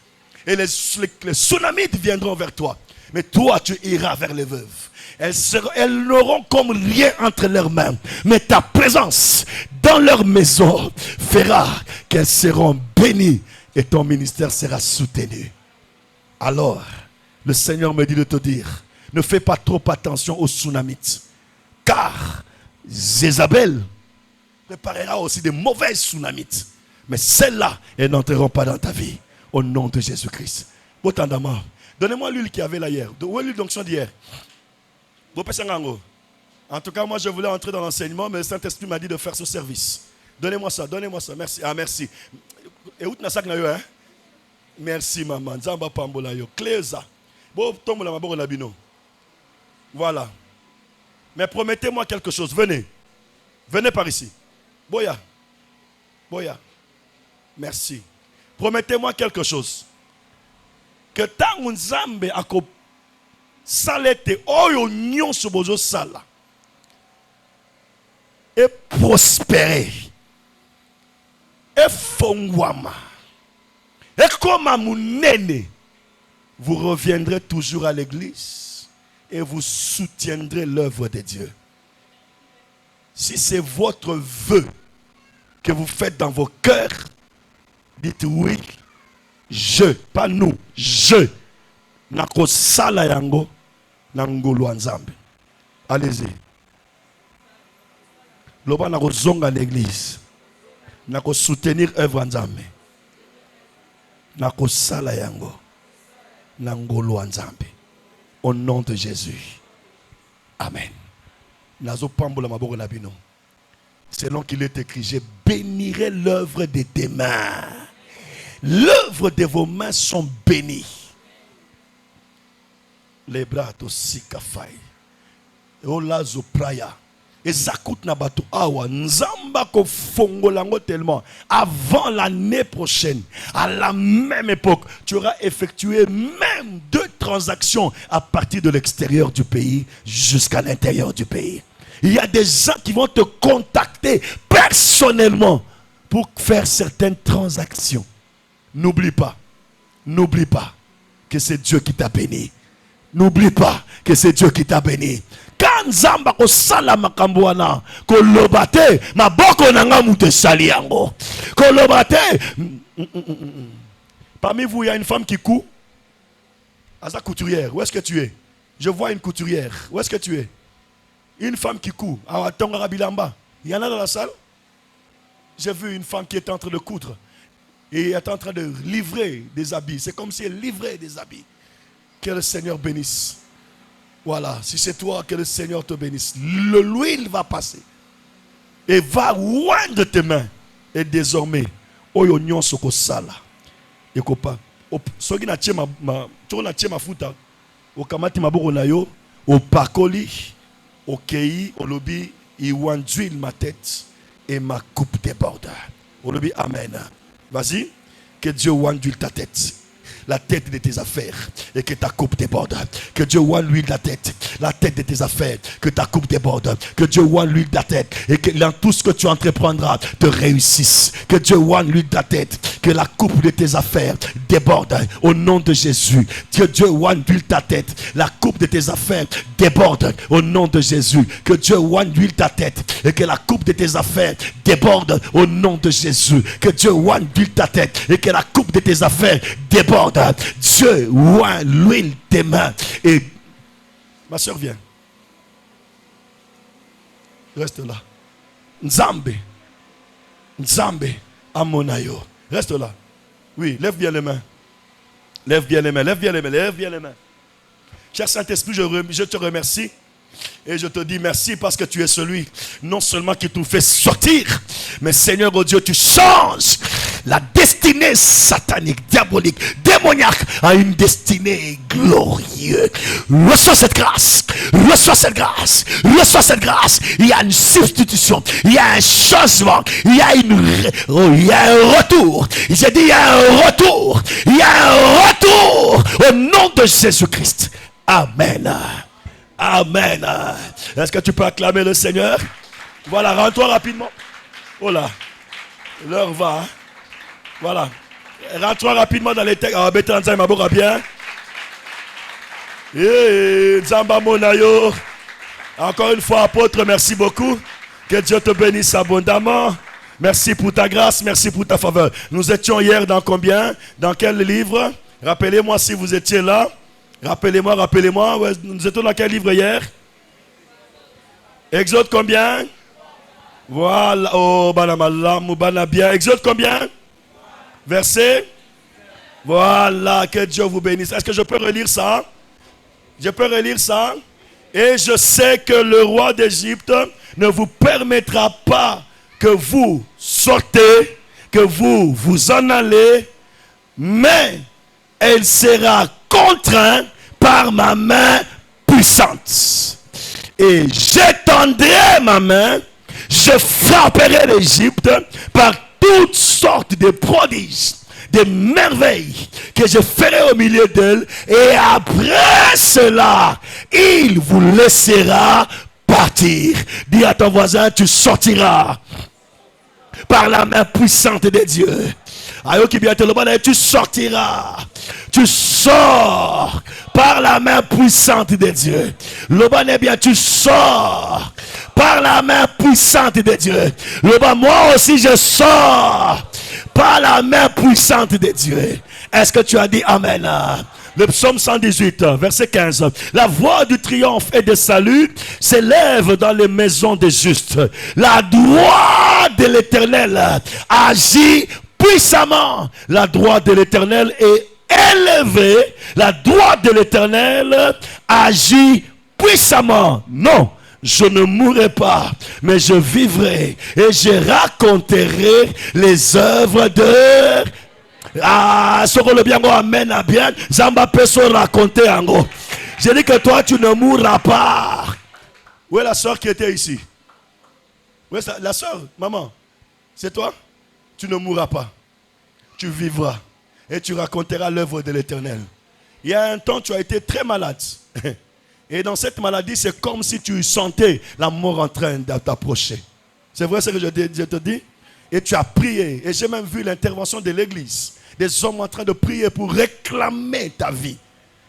Et les tsunamites viendront vers toi. Mais toi, tu iras vers les veuves. Elles n'auront comme rien entre leurs mains. Mais ta présence dans leur maison fera qu'elles seront bénies et ton ministère sera soutenu. Alors, le Seigneur me dit de te dire, ne fais pas trop attention aux tsunamites. Car Jézabel préparera aussi des mauvaises tsunamites. Mais celles-là, elles n'entreront pas dans ta vie. Au nom de Jésus-Christ. Donnez-moi l'huile qu'il y avait là hier. Où est l'huile d'onction d'hier? En tout cas, moi je voulais entrer dans l'enseignement, mais le Saint-Esprit m'a dit de faire ce service. Donnez-moi ça, donnez-moi ça. Merci. Ah, merci. Et où tu as merci, maman. Zamba Pambola yo. Cléza. Voilà. Mais promettez-moi quelque chose. Venez. Venez par ici. Boya. Boya. Merci. Promettez-moi quelque chose. Que tant Nzambe ako salete oyo nyonso bozo sala et prospérer et fongwama et comme amunene, vous reviendrez toujours à l'église et vous soutiendrez l'œuvre de Dieu. Si c'est votre vœu que vous faites dans vos cœurs, dites oui, je, pas nous, je, nako sala yango, nangolo nzambe. Allez-y. Loba nako zonga l'église, nako soutenir œuvre nzambe. Nako sala yango, nangolo nzambe. Au nom de Jésus. Amen. Nazo pambola maboko na bino. Selon qu'il est écrit, je bénirai l'œuvre de tes mains. L'œuvre de vos mains sont bénies. Les bras aussi kafai. Olazo praya. Et ça coûte na bato awa. Nzamba ko fongolango tellement. Avant l'année prochaine, à la même époque, tu auras effectué même 2 transactions à partir de l'extérieur du pays jusqu'à l'intérieur du pays. Il y a des gens qui vont te contacter personnellement pour faire certaines transactions. N'oublie pas que c'est Dieu qui t'a béni. N'oublie pas que c'est Dieu qui t'a béni. Quand Nzamba ko sala makambo wana, ko lobate maboko nanga mute sali yango. Ko lobate. Parmi vous, il y a une femme qui coud. Asa couturière, où est-ce que tu es? Je vois une couturière. Où est-ce que tu es? Une femme qui coud. Il y en a dans la salle. J'ai vu une femme qui est en train de coudre. Et elle est en train de livrer des habits. C'est comme si elle livrait des habits. Que le Seigneur bénisse. Voilà. Si c'est toi, que le Seigneur te bénisse. L'huile va passer. Et va loin de tes mains. Et désormais, oyo soko sala. Et kopa. Soki na tie ma futa. O kamati maboko na yo. O pakoli. O kei. O lobi. Iwan d'huile ma tête. Et ma coupe déborde. O lobi amen. Vas-y, que Dieu oindule ta tête, la tête de tes affaires, et que ta coupe déborde. Que Dieu oindule la tête de tes affaires, que ta coupe déborde. Que Dieu oindule ta tête, et que dans tout ce que tu entreprendras te réussisse. Que Dieu oindule ta tête, que la coupe de tes affaires déborde au nom de Jésus. Que Dieu oindule ta tête, la coupe de tes affaires déborde au nom de Jésus. Que Dieu oindule ta tête, et que la coupe de tes affaires déborde au nom de Jésus. Que Dieu oindule ta tête, et que la coupe de tes affaires déborde. Dieu oint l'huile tes mains. Et ma soeur vient. Reste là. Nzambe amonayo. Reste là. Oui, lève bien les mains. Lève bien les mains. Cher Saint-Esprit, je te remercie. Et je te dis merci parce que tu es celui, non seulement qui nous fait sortir, mais Seigneur, oh Dieu, tu changes la destinée satanique, diabolique, démoniaque a une destinée glorieuse. Reçois cette grâce. Reçois cette grâce. Reçois cette grâce. Il y a une substitution. Il y a un changement. Il y a il y a un retour. J'ai dit il y a un retour. Il y a un retour au nom de Jésus-Christ. Amen. Amen. Est-ce que tu peux acclamer le Seigneur? Voilà, rends-toi rapidement. Oh là, l'heure va. Voilà. Rentre-toi rapidement dans les textes. Ah, Bétanza, ma boca bien. Nzamba Monayo. Encore une fois, apôtre, merci beaucoup. Que Dieu te bénisse abondamment. Merci pour ta grâce, merci pour ta faveur. Nous étions hier dans combien? Dans quel livre? Rappelez-moi si vous étiez là. Rappelez-moi. Ouais, nous étions dans quel livre hier? Exode combien? Voilà. Oh, bien. Exode combien? Verset? Voilà, que Dieu vous bénisse. Est-ce que je peux relire ça? Je peux relire ça? Et je sais que le roi d'Égypte ne vous permettra pas que vous sortez, que vous vous en allez, mais elle sera contrainte par ma main puissante. Et j'étendrai ma main, je frapperai l'Égypte par toutes sortes de prodiges, de merveilles que je ferai au milieu d'elle, et après cela, il vous laissera partir. Dis à ton voisin, tu sortiras par la main puissante de Dieu. Tu sortiras. Tu sors par la main puissante de Dieu. Bien, tu sors par la main puissante de Dieu. Moi aussi je sors par la main puissante de Dieu. Est-ce que tu as dit Amen? Le psaume 118, verset 15. La voix du triomphe et de salut s'élève dans les maisons des justes. La droite de l'Éternel agit puissamment. La droite de l'Éternel est élevée. La droite de l'Éternel agit puissamment. Non, je ne mourrai pas, mais je vivrai et je raconterai les œuvres de... Ah, ce que le bien amène à bien, Zamba peut se raconter en gros. J'ai dit que toi, tu ne mourras pas. Où est la soeur qui était ici? Où est la soeur, maman? C'est toi? Tu ne mourras pas. Tu vivras et tu raconteras l'œuvre de l'Éternel. Il y a un temps, tu as été très malade. Et dans cette maladie, c'est comme si tu sentais la mort en train de t'approcher. C'est vrai ce que je te dis? Et tu as prié. Et j'ai même vu l'intervention de l'église. Des hommes en train de prier pour réclamer ta vie.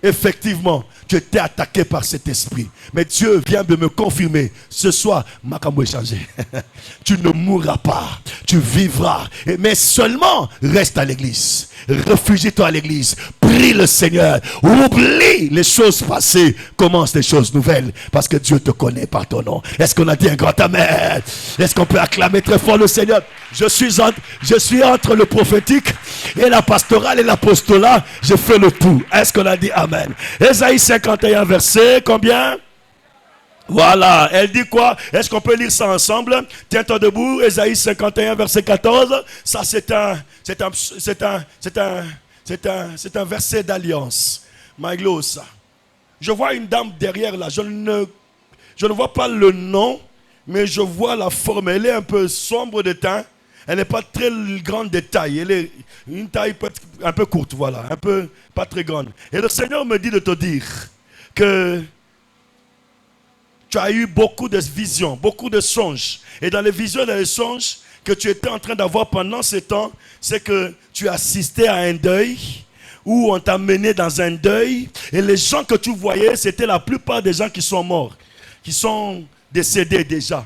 Effectivement, tu étais attaqué par cet esprit. Mais Dieu vient de me confirmer. Ce soir, Makambo est changé. Tu ne mourras pas. Tu vivras. Mais seulement, reste à l'église. Réfugie-toi à l'église. Prie le Seigneur. Oublie les choses passées. Commence les choses nouvelles. Parce que Dieu te connaît par ton nom. Est-ce qu'on a dit un grand amen? Est-ce qu'on peut acclamer très fort le Seigneur? Je suis entre le prophétique et la pastorale et l'apostolat. Je fais le tout. Est-ce qu'on a dit amen? Ésaïe 51 verset combien? Voilà, elle dit quoi? Est-ce qu'on peut lire ça ensemble? Tiens-toi debout, Ésaïe 51 verset 14. Ça c'est un verset d'alliance. Maglos. Je vois une dame derrière là. Je ne vois pas le nom, mais je vois la forme. Elle est un peu sombre de teint. Elle n'est pas très grande de taille. Elle est une taille un peu courte, voilà. Un peu, pas très grande. Et le Seigneur me dit de te dire que tu as eu beaucoup de visions, beaucoup de songes. Et dans les visions et dans les songes que tu étais en train d'avoir pendant ce temps, c'est que tu assistais à un deuil, où on t'a mené dans un deuil. Et les gens que tu voyais, c'était la plupart des gens qui sont morts, qui sont décédés déjà.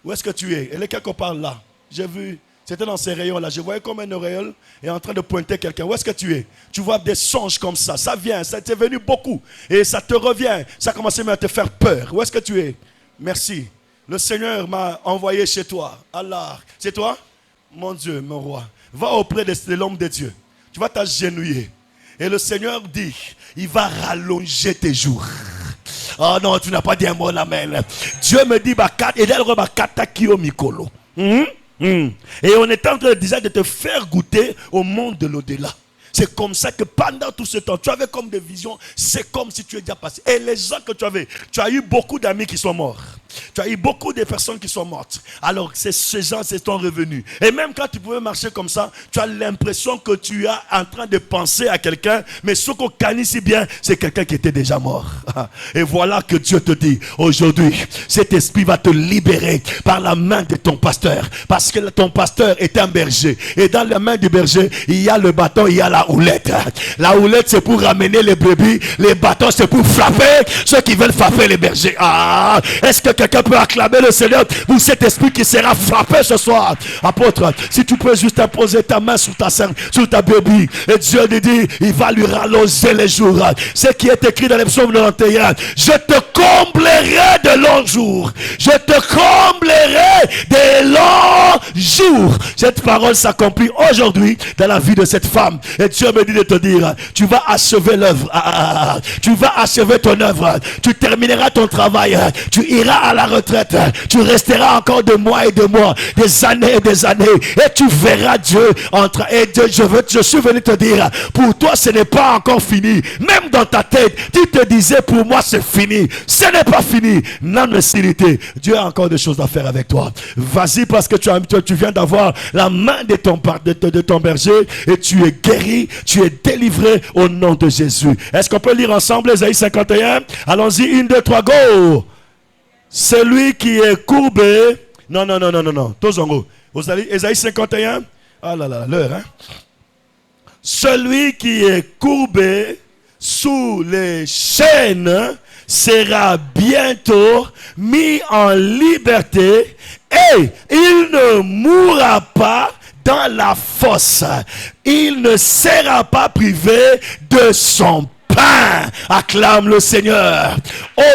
Où est-ce que tu es? Elle est quelque part là. J'ai vu... C'était dans ces rayons-là. Je voyais comme un auréole et en train de pointer quelqu'un. Où est-ce que tu es? Tu vois des songes comme ça. Ça vient, ça t'est venu beaucoup. Et ça te revient. Ça a commencé même à te faire peur. Où est-ce que tu es? Merci. Le Seigneur m'a envoyé chez toi. Allah. C'est toi? Mon Dieu, mon roi. Va auprès de l'homme de Dieu. Tu vas t'agenouiller. Et le Seigneur dit, il va rallonger tes jours. Oh non, tu n'as pas dit un mot, amen. Dieu me dit, Et on est en train déjà de te faire goûter au monde de l'au-delà. C'est comme ça que pendant tout ce temps, tu avais comme des visions, c'est comme si tu étais déjà passé. Et les gens que tu avais, tu as eu beaucoup d'amis qui sont morts. Tu as eu beaucoup de personnes qui sont mortes. Alors, ces gens, c'est ton revenu. Et même quand tu pouvais marcher comme ça, tu as l'impression que tu es en train de penser à quelqu'un, mais ce qu'on connaît si bien, c'est quelqu'un qui était déjà mort. Et voilà que Dieu te dit, aujourd'hui, cet esprit va te libérer par la main de ton pasteur. Parce que ton pasteur est un berger. Et dans la main du berger, il y a le bâton, il y a la houlette. La houlette, c'est pour ramener les brebis. Les bâtons, c'est pour frapper ceux qui veulent frapper les bergers. Est-ce que quelqu'un peut acclamer le Seigneur pour cet esprit qui sera frappé ce soir? Apôtre, si tu peux juste imposer ta main sur ta brebis, et Dieu lui dit, il va lui rallonger les jours. Ce qui est écrit dans les psaumes 91, je te comblerai de longs jours. Je te comblerai de longs jours. Cette parole s'accomplit aujourd'hui dans la vie de cette femme. Et Dieu me dit de te dire, tu vas achever l'œuvre. Tu vas achever ton œuvre. Tu termineras ton travail. Tu iras à la retraite. Tu resteras encore des mois et des mois, des années et des années. Et tu verras Dieu entrer. Et Dieu, je suis venu te dire, pour toi ce n'est pas encore fini. Même dans ta tête, tu te disais, pour moi c'est fini. Ce n'est pas fini. Non, Dieu a encore des choses à faire avec toi. Vas-y, parce que tu viens d'avoir la main de ton berger et tu es guéri, tu es délivré au nom de Jésus. Est-ce qu'on peut lire ensemble Ésaïe 51? Allons-y, 1, 2, 3, go! Celui qui est courbé. Non. Tozongo. Vous allez, Ésaïe 51. Ah là là, l'heure, hein? Celui qui est courbé sous les chaînes sera bientôt mis en liberté et il ne mourra pas dans la fosse. Il ne sera pas privé de son pain. Acclame le Seigneur.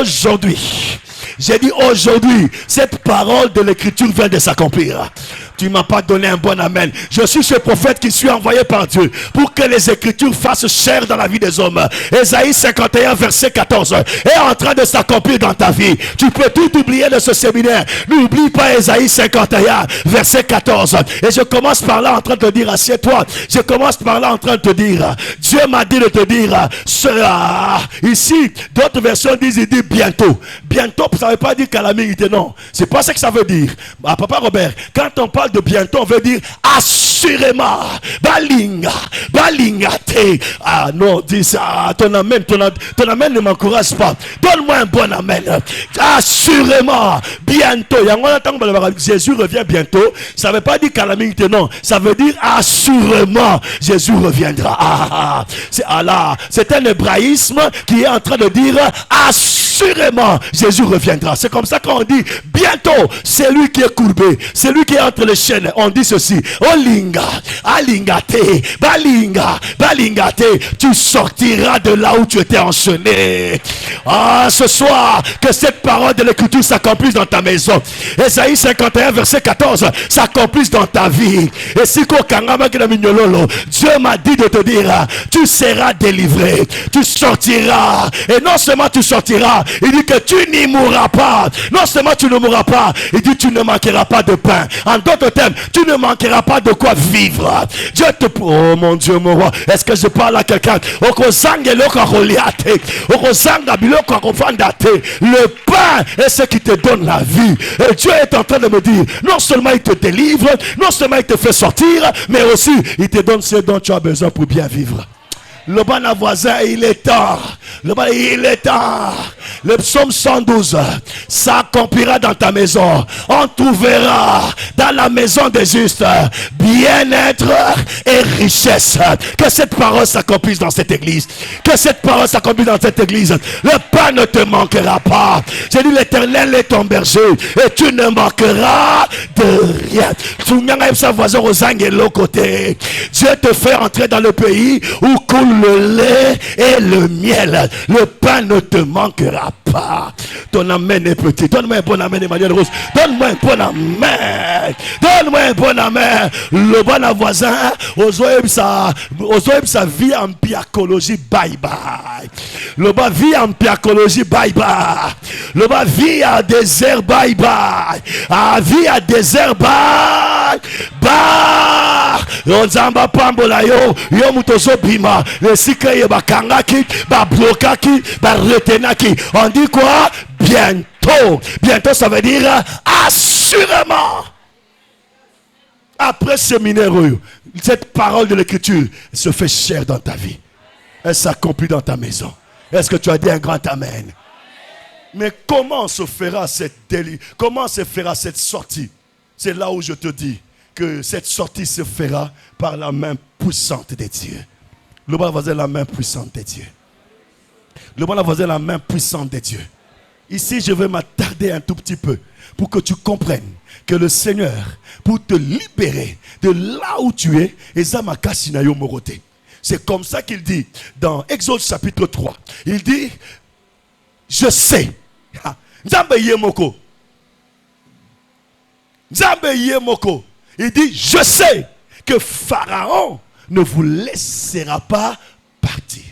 Aujourd'hui, j'ai dit aujourd'hui, cette parole de l'écriture vient de s'accomplir. Tu ne m'as pas donné un bon amen. Je suis ce prophète qui suis envoyé par Dieu pour que les écritures fassent chair dans la vie des hommes. Ésaïe 51 verset 14 est en train de s'accomplir dans ta vie. Tu peux tout oublier de ce séminaire. N'oublie pas Ésaïe 51 verset 14. Et je commence par là en train de te dire, assieds-toi. Je commence par là en train de te dire, Dieu m'a dit de te dire, ici, d'autres versions disent, il dit bientôt. Bientôt, ça ne veut pas dire calamité, non. C'est pas ce que ça veut dire. Papa Robert, quand on parle de bientôt, on veut dire assurément. Balinga te. Ah non, dis ça. Ton amen ne m'encourage pas. Donne-moi un bon amen. Assurément. Bientôt. Jésus revient bientôt. Ça ne veut pas dire calamité, non. Ça veut dire assurément. Jésus reviendra. C'est Allah. C'est un hébraïsme qui est en train de dire assurément. Jésus reviendra. C'est comme ça qu'on dit bientôt. C'est lui qui est courbé. C'est lui qui est entre les chaînes. On dit ceci. Olinga, alingate, balingate. Tu sortiras de là où tu étais enchaîné. Ce soir, que cette parole de l'écriture s'accomplisse dans ta maison. Ésaïe 51 verset 14 s'accomplisse dans ta vie. Et si Dieu m'a dit de te dire, tu seras délivré. Tu sortiras. Et non seulement tu sortiras, il dit que tu n'y mourras pas. Non seulement tu ne mourras pas, il dit tu ne manqueras pas de pain. En d'autres termes, tu ne manqueras pas de quoi vivre. Dieu te... Oh mon Dieu, mon roi. Est-ce que je parle à quelqu'un? Le pain est ce qui te donne la vie. Et Dieu est en train de me dire, non seulement il te délivre, non seulement il te fait sortir, mais aussi il te donne ce dont tu as besoin pour bien vivre. Le bon voisin, il est temps. Il est temps. Le psaume 112 s'accomplira dans ta maison. On trouvera dans la maison des justes bien-être et richesse. Que cette parole s'accomplisse dans cette église. Que cette parole s'accomplisse dans cette église. Le pain ne te manquera pas. J'ai dit, l'Éternel est ton berger et tu ne manqueras de rien. Dieu te fait entrer dans le pays où coule le lait et le miel. Le pain ne te manquera pas. Ton amen est petit. Donne-moi un bon amen, Emmanuel Rose. Donne-moi un bon amen. Donne-moi un bon amen. Le bon voisin, sa vie en piacologie, bye bye. Le bas vit en piacologie, bye bye. Le bas vit à désert, bye bye. Vie à désert, bye Bah, Nzamba pambola yo, yo mutozo bima, le sikeye bakangaki, ba blokaki, ba retenaki. On dit quoi? Bientôt. Bientôt, ça veut dire assurément. Après ce séminaire, cette parole de l'écriture se fait chair dans ta vie. Elle s'accomplit dans ta maison. Est-ce que tu as dit un grand amen? Mais comment se fera comment se fera cette sortie? C'est là où je te dis que cette sortie se fera par la main puissante de Dieu. Le bon voisin, la main puissante de Dieu. Le bon voisin, la main puissante de Dieu. Ici, je vais m'attarder un tout petit peu pour que tu comprennes que le Seigneur, pour te libérer de là où tu es, c'est comme ça qu'il dit dans Exode chapitre 3. Il dit, je sais. Il dit, je sais que Pharaon ne vous laissera pas partir.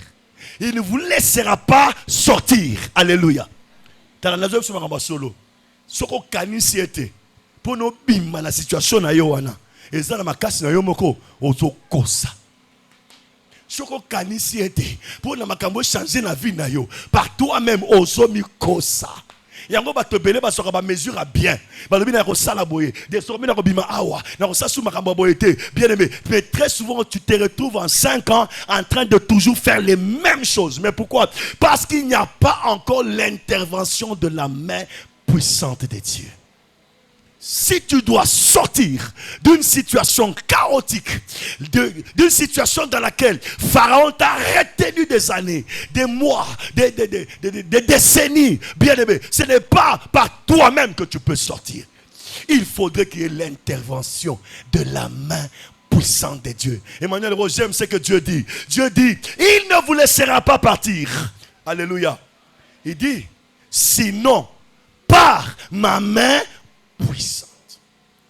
Il ne vous laissera pas sortir. Alléluia. Dans la nation solo, soko kanisi ete pour nous bimba la situation na yo wana. Et ça na makasi na yo moko ozokosa. Soko kanisi ete pour na makambo changer na vie na yo par toi-même ozomi kosa. Yango ba tobele ba soka ba mesure à bien. Ba lobi na ko sala boye. Désormais na ko bima awa. Na ko sasu makambo boye te. Bien aimé, mais très souvent tu te retrouves en 5 ans en train de toujours faire les mêmes choses. Mais pourquoi? Parce qu'il n'y a pas encore l'intervention de la main puissante de Dieu. Si tu dois sortir d'une situation chaotique, d'une situation dans laquelle Pharaon t'a retenu des années, des mois, des décennies, bien aimé, ce n'est pas par toi-même que tu peux sortir. Il faudrait qu'il y ait l'intervention de la main puissante de Dieu. Emmanuel Roger, c'est ce que Dieu dit. Dieu dit, il ne vous laissera pas partir. Alléluia. Il dit, sinon, par ma main puissante.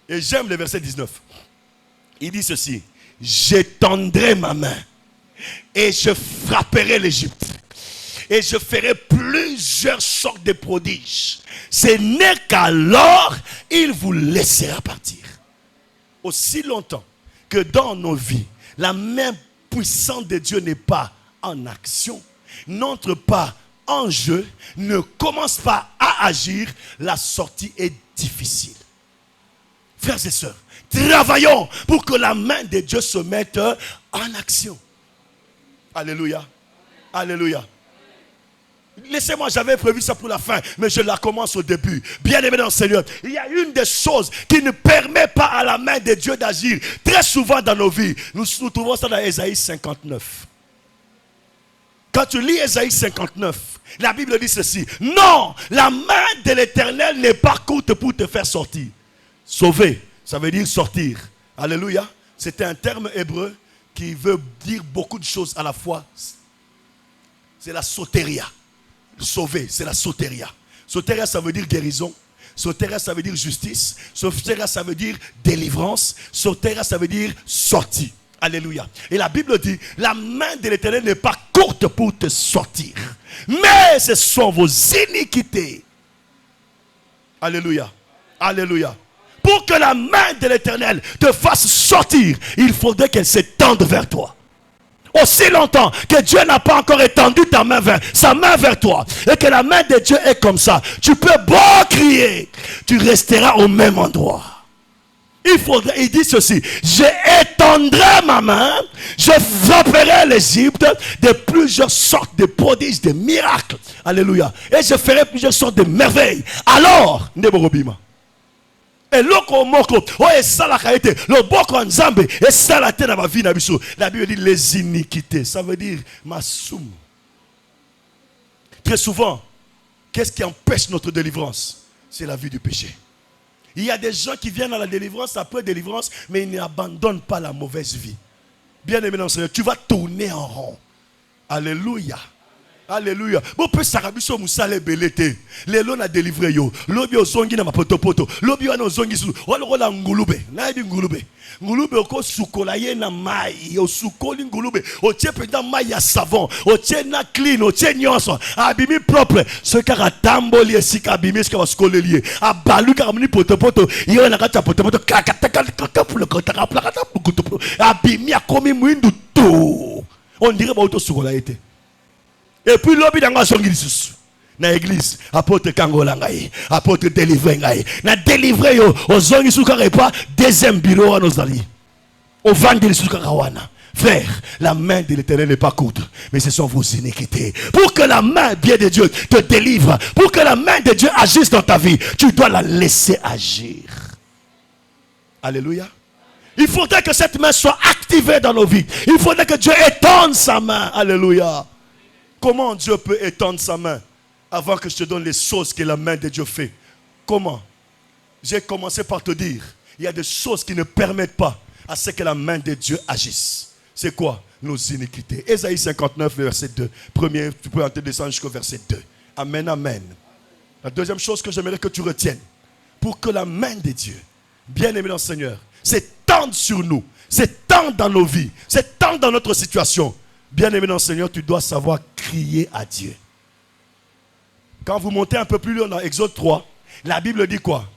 Et j'aime le verset 19. Il dit ceci, j'étendrai ma main et je frapperai l'Égypte et je ferai plusieurs sortes de prodiges. Ce n'est qu'alors il vous laissera partir. Aussi longtemps que dans nos vies, la main puissante de Dieu n'est pas en action, n'entre pas en jeu, ne commence pas à agir, la sortie est difficile. Frères et sœurs, travaillons pour que la main de Dieu se mette en action. Alléluia. Alléluia. Laissez-moi, j'avais prévu ça pour la fin, mais je la commence au début. Bien-aimé dans le Seigneur, il y a une des choses qui ne permet pas à la main de Dieu d'agir très souvent dans nos vies. Nous trouvons ça dans Ésaïe 59. Quand tu lis Ésaïe 59, la Bible dit ceci. Non, la main de l'Éternel n'est pas courte pour te faire sortir. Sauver, ça veut dire sortir. Alléluia. C'est un terme hébreu qui veut dire beaucoup de choses à la fois. C'est la soteria. Sauver, c'est la soteria. Soteria, ça veut dire guérison. Soteria, ça veut dire justice. Soteria, ça veut dire délivrance. Soteria, ça veut dire sortie. Alléluia. Et la Bible dit, la main de l'Éternel n'est pas courte pour te sortir, mais ce sont vos iniquités. Alléluia. Alléluia. Pour que la main de l'Éternel te fasse sortir, il faudrait qu'elle s'étende vers toi. Aussi longtemps que Dieu n'a pas encore étendu sa main vers toi, et que la main de Dieu est comme ça, tu peux beau crier, tu resteras au même endroit. Il dit ceci, j'étendrai ma main, je frapperai l'Égypte de plusieurs sortes de prodiges, de miracles. Alléluia. Et je ferai plusieurs sortes de merveilles. Alors, Neborobima. Et loko moko, oh et ça la qualité, le boko nzambe, et ça la tête dans ma vie nabiso. La Bible dit les iniquités, ça veut dire massoum. Très souvent, qu'est-ce qui empêche notre délivrance? C'est la vie du péché. Il y a des gens qui viennent à la délivrance, après délivrance, mais ils n'abandonnent pas la mauvaise vie. Bien aimé dans le Seigneur, tu vas tourner en rond. Alléluia. Alléluia. Bon peut sarabiso musale belete. Lelo na délivré yo. Lobi ozongi na mapotopoto. Lobi wana ozongi su. Wala ngulube. Na bi ngulube. Ngulube oko sukola ye na mai. O sukoli ngulube. O tie penda mai ya savon. O tie na clean. O tie nyonso. Abimi propre. Ce kara tamboli esika abimi ska wasukole lié. Abalu kara muni potopoto. Yo na kata potopoto. Abimi akomi mwindu tout. On dirait ba auto sukola ete. Et puis l'obi d'anga songi lisusu na église apôtre kangola ngai apôtre délivrer ngai na délivrer yo ozongi suka repa deuxième bureau à nos alliés au vendre suka kawana. Frère, la main de l'Éternel n'est pas courte, mais ce sont vos iniquités. Pour que la main bien de Dieu te délivre, pour que la main de Dieu agisse dans ta vie, tu dois la laisser agir. Alléluia. Il faudrait que cette main soit activée dans nos vies. Il faudrait que Dieu étende sa main. Alléluia. Comment Dieu peut étendre sa main avant que je te donne les choses que la main de Dieu fait? Comment? J'ai commencé par te dire, il y a des choses qui ne permettent pas à ce que la main de Dieu agisse. C'est quoi? Nos iniquités. Ésaïe 59, verset 2. Premier, tu peux descendre jusqu'au verset 2. Amen, amen. La deuxième chose que j'aimerais que tu retiennes, pour que la main de Dieu, bien-aimé dans le Seigneur, s'étende sur nous, s'étende dans nos vies, s'étende dans notre situation. Bien-aimé dans le Seigneur, tu dois savoir crier à Dieu. Quand vous montez un peu plus loin dans Exode 3, la Bible dit quoi?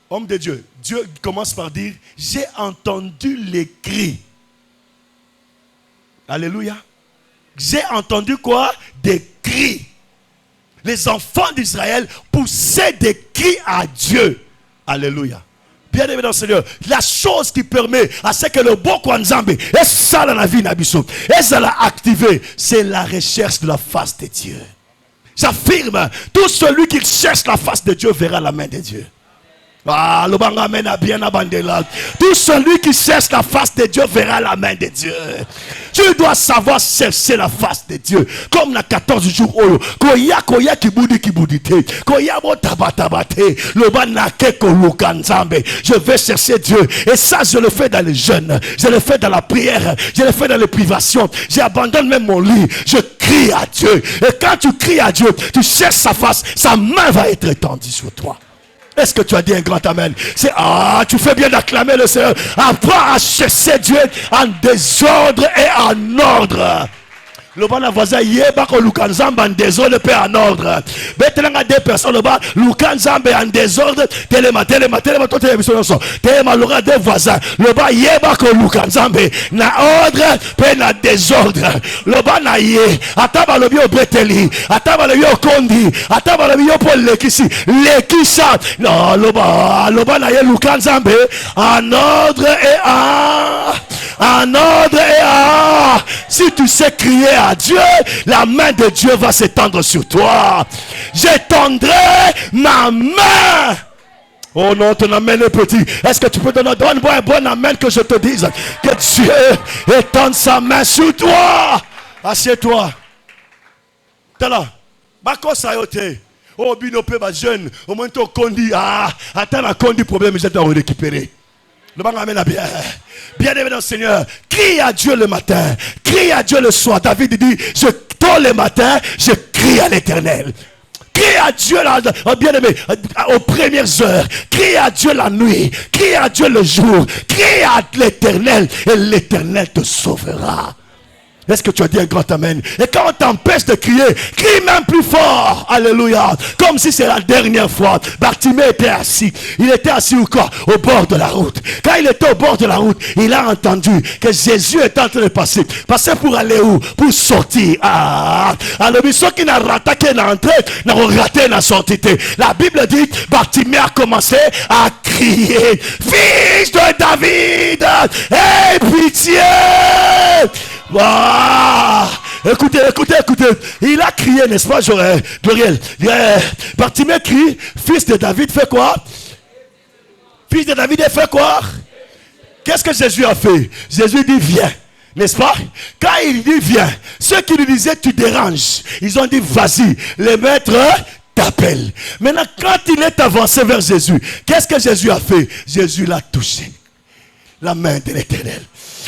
Homme de Dieu, Dieu commence par dire, j'ai entendu les cris. Alléluia. J'ai entendu quoi? Des cris. Les enfants d'Israël poussaient des cris à Dieu. Alléluia. Bien-aimé dans le Seigneur, la chose qui permet à ce que le bon Kwanzambe et ça dans la vie n'abisso et ça l'a activé, c'est la recherche de la face de Dieu. J'affirme, tout celui qui cherche la face de Dieu verra la main de Dieu. Ah, le banga mena bien abandonné. Tout celui qui cherche la face de Dieu verra la main de Dieu. Tu dois savoir chercher la face de Dieu. Comme na 14 jours oyo. Koya kibudi kibudite. Koya mo tabatabate. Le banake koluka nzambe. Je vais chercher Dieu. Et ça, je le fais dans les jeûnes. Je le fais dans la prière. Je le fais dans les privations. J'abandonne même mon lit. Je crie à Dieu. Et quand tu cries à Dieu, tu cherches sa face. Sa main va être étendue sur toi. Est-ce que tu as dit un grand amen? C'est tu fais bien d'acclamer le Seigneur. Apprends à chercher Dieu en désordre et en ordre. Le bas voisin yeba ko lukanzamba en désordre et en ordre. Betelanga deux personnes le bas lukanzamba en désordre. Telema toi telema l'aura deux voisins. Le bas yeba ko lukanzamba na ordre pe na désordre. Le bas na ye ataba le bio beteli ataba le bio kondi ataba le bio pour lekisa non le bas na ye lukanzamba en ordre et en ordre et si tu sais crier à Dieu, la main de Dieu va s'étendre sur toi. J'étendrai ma main. Oh non, ton amen est petit. Est-ce que tu peux donner-moi un bon amen que je te dise que Dieu étende sa main sur toi? Assieds-toi. T'es là. Bako sayote. Oh, binope ba jeune. Au moins ton condi. Attends la condi problème, je dois récupérer. Le bang amène à bien. Bien-aimé dans le Seigneur, crie à Dieu le matin, crie à Dieu le soir. David dit, je tôt le matin, je crie à l'Éternel. Crie à Dieu, bien-aimé, aux premières heures. Crie à Dieu la nuit. Crie à Dieu le jour. Crie à l'Éternel et l'Éternel te sauvera. Est-ce que tu as dit un grand amen? Et quand on t'empêche de crier, crie même plus fort. Alléluia. Comme si c'est la dernière fois. Bartimée était assis. Il était assis ou quoi? Au bord de la route. Quand il était au bord de la route, il a entendu que Jésus était en train de passer. Passer pour aller où? Pour sortir. Alors, ceux qui n'ont raté, qui n'ont entré, n'ont raté, n'ont sorti. La Bible dit, Bartimée a commencé à crier, fils de David, aie pitié. Wow. Écoutez. Il a crié, n'est-ce pas, Gloriel? Bartimée crie, fils de David, fait quoi? Fils de David, fait quoi? Qu'est-ce que Jésus a fait? Jésus dit, viens. N'est-ce pas? Quand il dit, viens, ceux qui lui disaient, tu déranges, ils ont dit, vas-y, le maître t'appelle. Maintenant, quand il est avancé vers Jésus, qu'est-ce que Jésus a fait? Jésus l'a touché. La main de l'Éternel.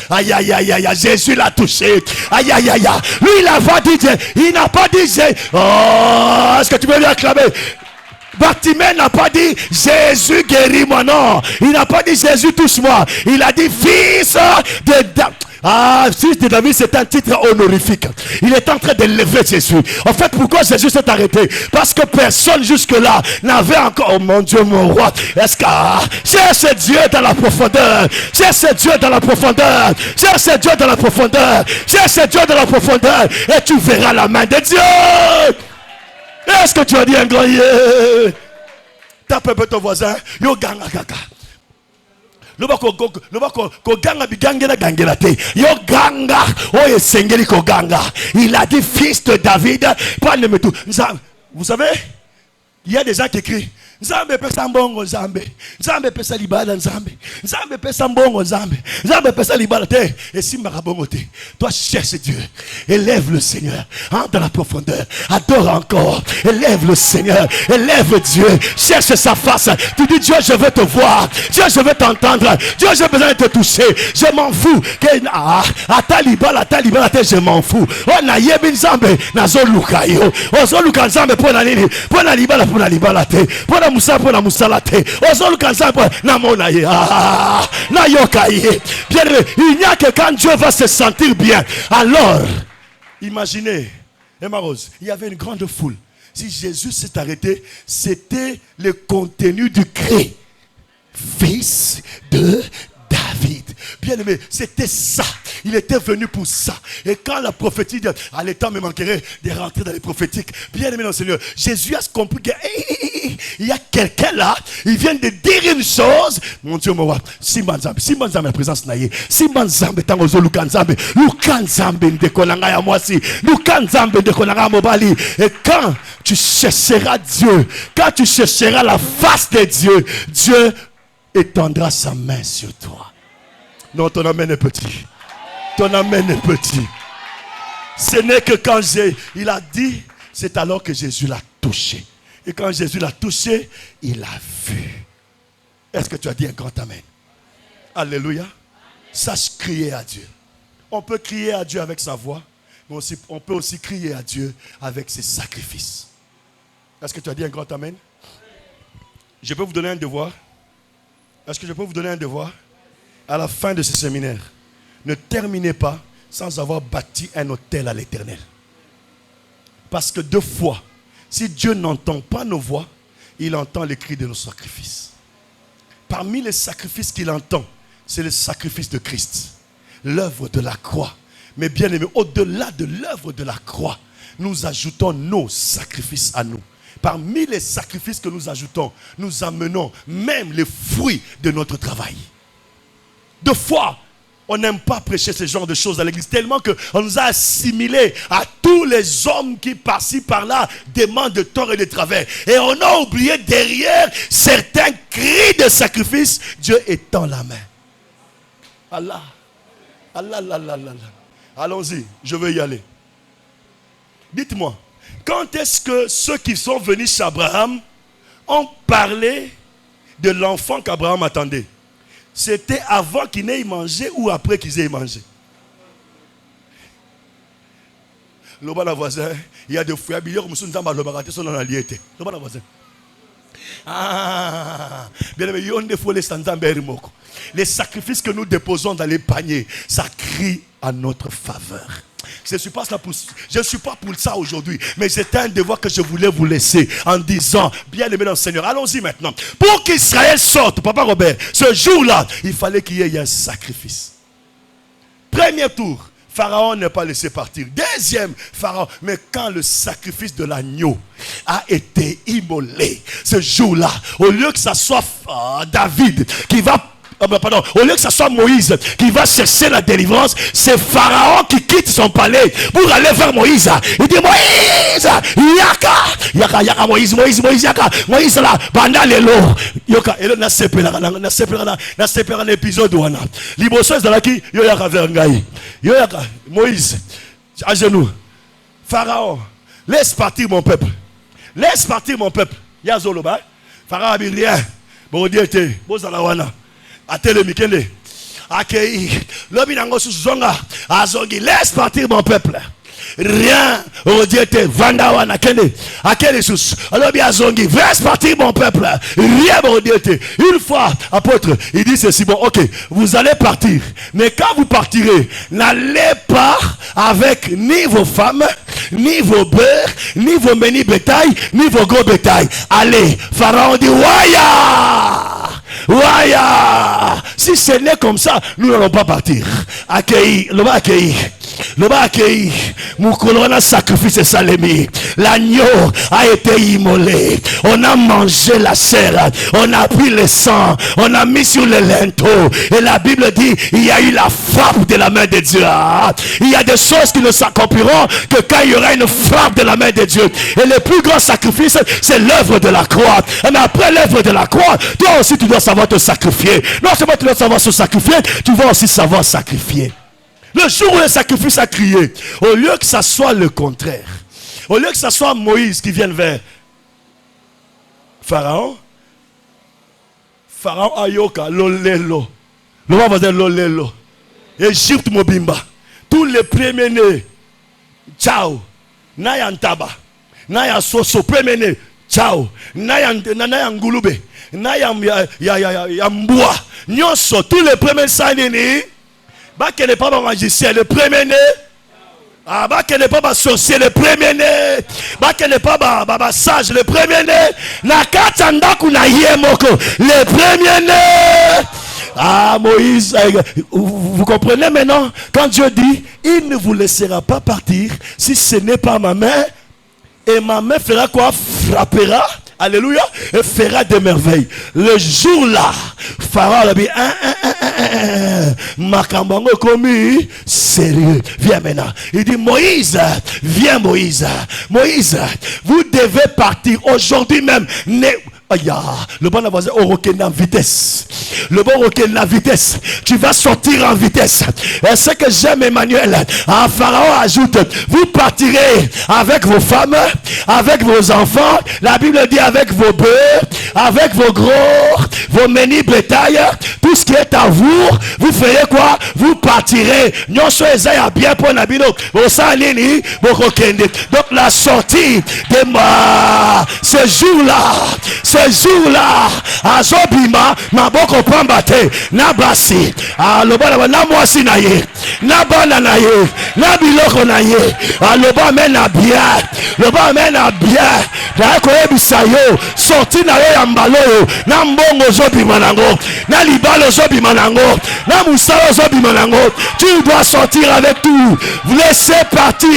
Aïe, aïe, aïe, aïe, Jésus l'a touché. Aïe, aïe, aïe, aïe. Lui, il n'a pas dit, il n'a pas dit, oh, est-ce que tu peux lui acclamer? Bartimée n'a pas dit Jésus guéris-moi, non. Il n'a pas dit Jésus touche-moi. Il a dit fils de David. Ah, fils de David, c'est un titre honorifique. Il est en train d'élever Jésus. En fait, pourquoi Jésus s'est arrêté? Parce que personne jusque-là n'avait encore, oh mon Dieu, mon roi. Est-ce que cherche Dieu dans la profondeur? Cherche Dieu dans la profondeur. Cherche Dieu dans la profondeur. Cherche Dieu dans la profondeur. Et tu verras la main de Dieu. Est-ce que tu as dit un grand yeah? Tape un peu ton voisin. Yo ganga gaga. Lo ganga bigangela gangela te. Yo ganga. Oh esengeli ko ganga. Il a dit fils de David. Parle-moi tout. Vous savez, il y a des gens qui crient Nzambe pesa mbongo Nzambe. Nzambe pesa libala Nzambe. Nzambe pesa mbongo Nzambe. Nzambe pesa libala te. Et si marabongo te. Toi cherche Dieu. Élève le Seigneur. Entre dans la profondeur. Adore encore. Élève le Seigneur. Élève Dieu. Cherche sa face. Tu dis Dieu, je veux te voir. Dieu, je veux t'entendre. Dieu, j'ai besoin de te toucher. Je m'en fous. Ata libala te, je m'en fous. On a yebi Nzambe. Nazo luka yo. Ozo luka Nzambe pona nini. Pona libala te. Pona musa pona musalate. Ozo luka Nzambe na mona ye. Na yoka ye. Bien aimé, il n'y a que quand Dieu va se sentir bien. Alors, imaginez, Emma Rose, il y avait une grande foule. Si Jésus s'est arrêté, c'était le contenu du cri. Fils de David. Bien aimé, c'était ça. Il était venu pour ça. Et quand la prophétie dit, à l'état me manquerait de rentrer dans les prophétiques. Bien aimé dans le Seigneur, Jésus a compris que il y a quelqu'un là, il vient de dire une chose. Mon Dieu, mon roi, Simba Nzambe, la présence naïe. Simba Nzambe, tango zo Luka Nzambe. Luka Nzambe, ndekolanga ya mwasi. Luka Nzambe, ndekolanga mobali. Et quand tu chercheras Dieu, quand tu chercheras la face de Dieu, Dieu étendra sa main sur toi. Non, ton amen est petit. Ton amen est petit. Ce n'est que quand il a dit, c'est alors que Jésus l'a touché. Et quand Jésus l'a touché, il a vu. Est-ce que tu as dit un grand amen? Alléluia. Sache crier à Dieu. On peut crier à Dieu avec sa voix, mais on peut aussi crier à Dieu avec ses sacrifices. Est-ce que tu as dit un grand amen? Je peux vous donner un devoir. Est-ce que je peux vous donner un devoir? À la fin de ce séminaire, ne terminez pas sans avoir bâti un autel à l'Éternel. Parce que deux fois, si Dieu n'entend pas nos voix, il entend les cris de nos sacrifices. Parmi les sacrifices qu'il entend, c'est le sacrifice de Christ, l'œuvre de la croix. Mais bien aimé, au-delà de l'œuvre de la croix, nous ajoutons nos sacrifices à nous. Parmi les sacrifices que nous ajoutons, nous amenons même les fruits de notre travail. Deux fois, on n'aime pas prêcher ce genre de choses à l'église, tellement qu'on nous a assimilés à tous les hommes qui par-ci par-là demandent de tort et de travers. Et on a oublié derrière certains cris de sacrifice, Dieu étend la main. Allah. Allons-y, je veux y aller. Dites-moi, quand est-ce que ceux qui sont venus chez Abraham ont parlé de l'enfant qu'Abraham attendait? C'était avant qu'ils n'aient mangé ou après qu'ils aient mangé? Le bon voisin, il y a des frères, il y a des frères, le bon voisin. Ah, bien aimé, les sacrifices que nous déposons dans les paniers, ça crie à notre faveur. Je ne suis pas pour ça aujourd'hui, mais c'était un devoir que je voulais vous laisser en disant, bien aimé dans le Seigneur, allons-y maintenant. Pour qu'Israël sorte, Papa Robert, ce jour-là, il fallait qu'il y ait un sacrifice. Premier tour, Pharaon n'est pas laissé partir. Deuxième, Pharaon. Mais quand le sacrifice de l'agneau a été immolé, ce jour-là, au lieu que ça soit David qui va... au lieu que ce soit Moïse qui va chercher la délivrance, c'est Pharaon qui quitte son palais pour aller vers Moïse. Il dit Moïse, yaka, Moïse, yaka, Moïse là, banda lelo, yoka, et là na sepela un épisode wana. Liboso dans la qui yo yaka vers ngai. Yo yaka, Moïse, à genoux. Pharaon, laisse partir mon peuple. Laisse partir mon peuple. Yazoloba. Pharaon a dit rien. Bon Dieu était, bozala wana. Atele mikende. accueilli. Lobi nango suzonga. Azongi. Laisse partir mon peuple. Rien au Dieu te vandawa na kende akele sus alors bien zongi laisse partir mon peuple rien au Dieu te une fois apôtre il dit ceci bon ok vous allez partir mais quand vous partirez n'allez pas avec ni vos femmes ni vos bœufs ni vos menus bétail ni vos gros bétail allez Pharaon dit Waya si ce n'est comme ça nous n'allons pas partir accueilli le bas accueilli Moukolona sacrifice salemi. L'agneau a été immolé. On a mangé la chair. On a pris le sang. On a mis sur le linteau. Et la Bible dit il y a eu la frappe de la main de Dieu. Il y a des choses qui ne s'accompliront que quand il y aura une frappe de la main de Dieu. Et le plus grand sacrifice, c'est l'œuvre de la croix. Mais après l'œuvre de la croix, toi aussi tu dois savoir te sacrifier. Non seulement tu dois savoir se sacrifier, tu dois aussi savoir sacrifier. Le jour où le sacrifice a crié, au lieu que ça soit le contraire, au lieu que ça soit Moïse qui vienne vers Pharaon, Pharaon ayoka lolelo. Le roi va dire lolelo. Égypte mobimba. Tous les premiers-nés, ciao. Naya ntaba. Naya soso premier-né, ciao. Naya ngulube. Naya mbua. Nyonso, tous les premiers sanini. Bah qu'elle n'est pas ma magicien, le premier-né. Ah bah qu'elle n'est pas ma sorcier, le premier-né. Bah qu'elle n'est pas ma sage, le premier-né. Nakatanda kuna yemoko, le premier-né. Ah Moïse, vous comprenez maintenant? Quand Dieu dit, il ne vous laissera pas partir si ce n'est pas ma main. Et ma main fera quoi? Frappera. Alléluia. Et fera des merveilles. Le jour-là, Pharaon a dit, Makambango commis, sérieux. Viens maintenant. Il dit, Moïse, viens Moïse. Moïse, vous devez partir aujourd'hui même. Le bon voisin au roquet en vitesse. Le bon roquet en vitesse. Tu vas sortir en vitesse. Et ce que j'aime Emmanuel, Pharaon ajoute, vous partirez avec vos femmes, avec vos enfants. La Bible dit avec vos bœufs, avec vos gros, vos menus bétail, tout ce qui est à vous, vous ferez quoi? Vous partirez. Non soyez bien pour Nabino. Donc la sortie de ce jour-là, azobima maboko pambate na basi aloba na mwasi na ye na bana na ye na biloko na ye aloba mena bien na ko ebisa yo sorti na yo ya mbalo yo na mbongo zobima nango na libalo zobima nango na musala zobima nango. Tu dois sortir avec tout. Vous laissez partir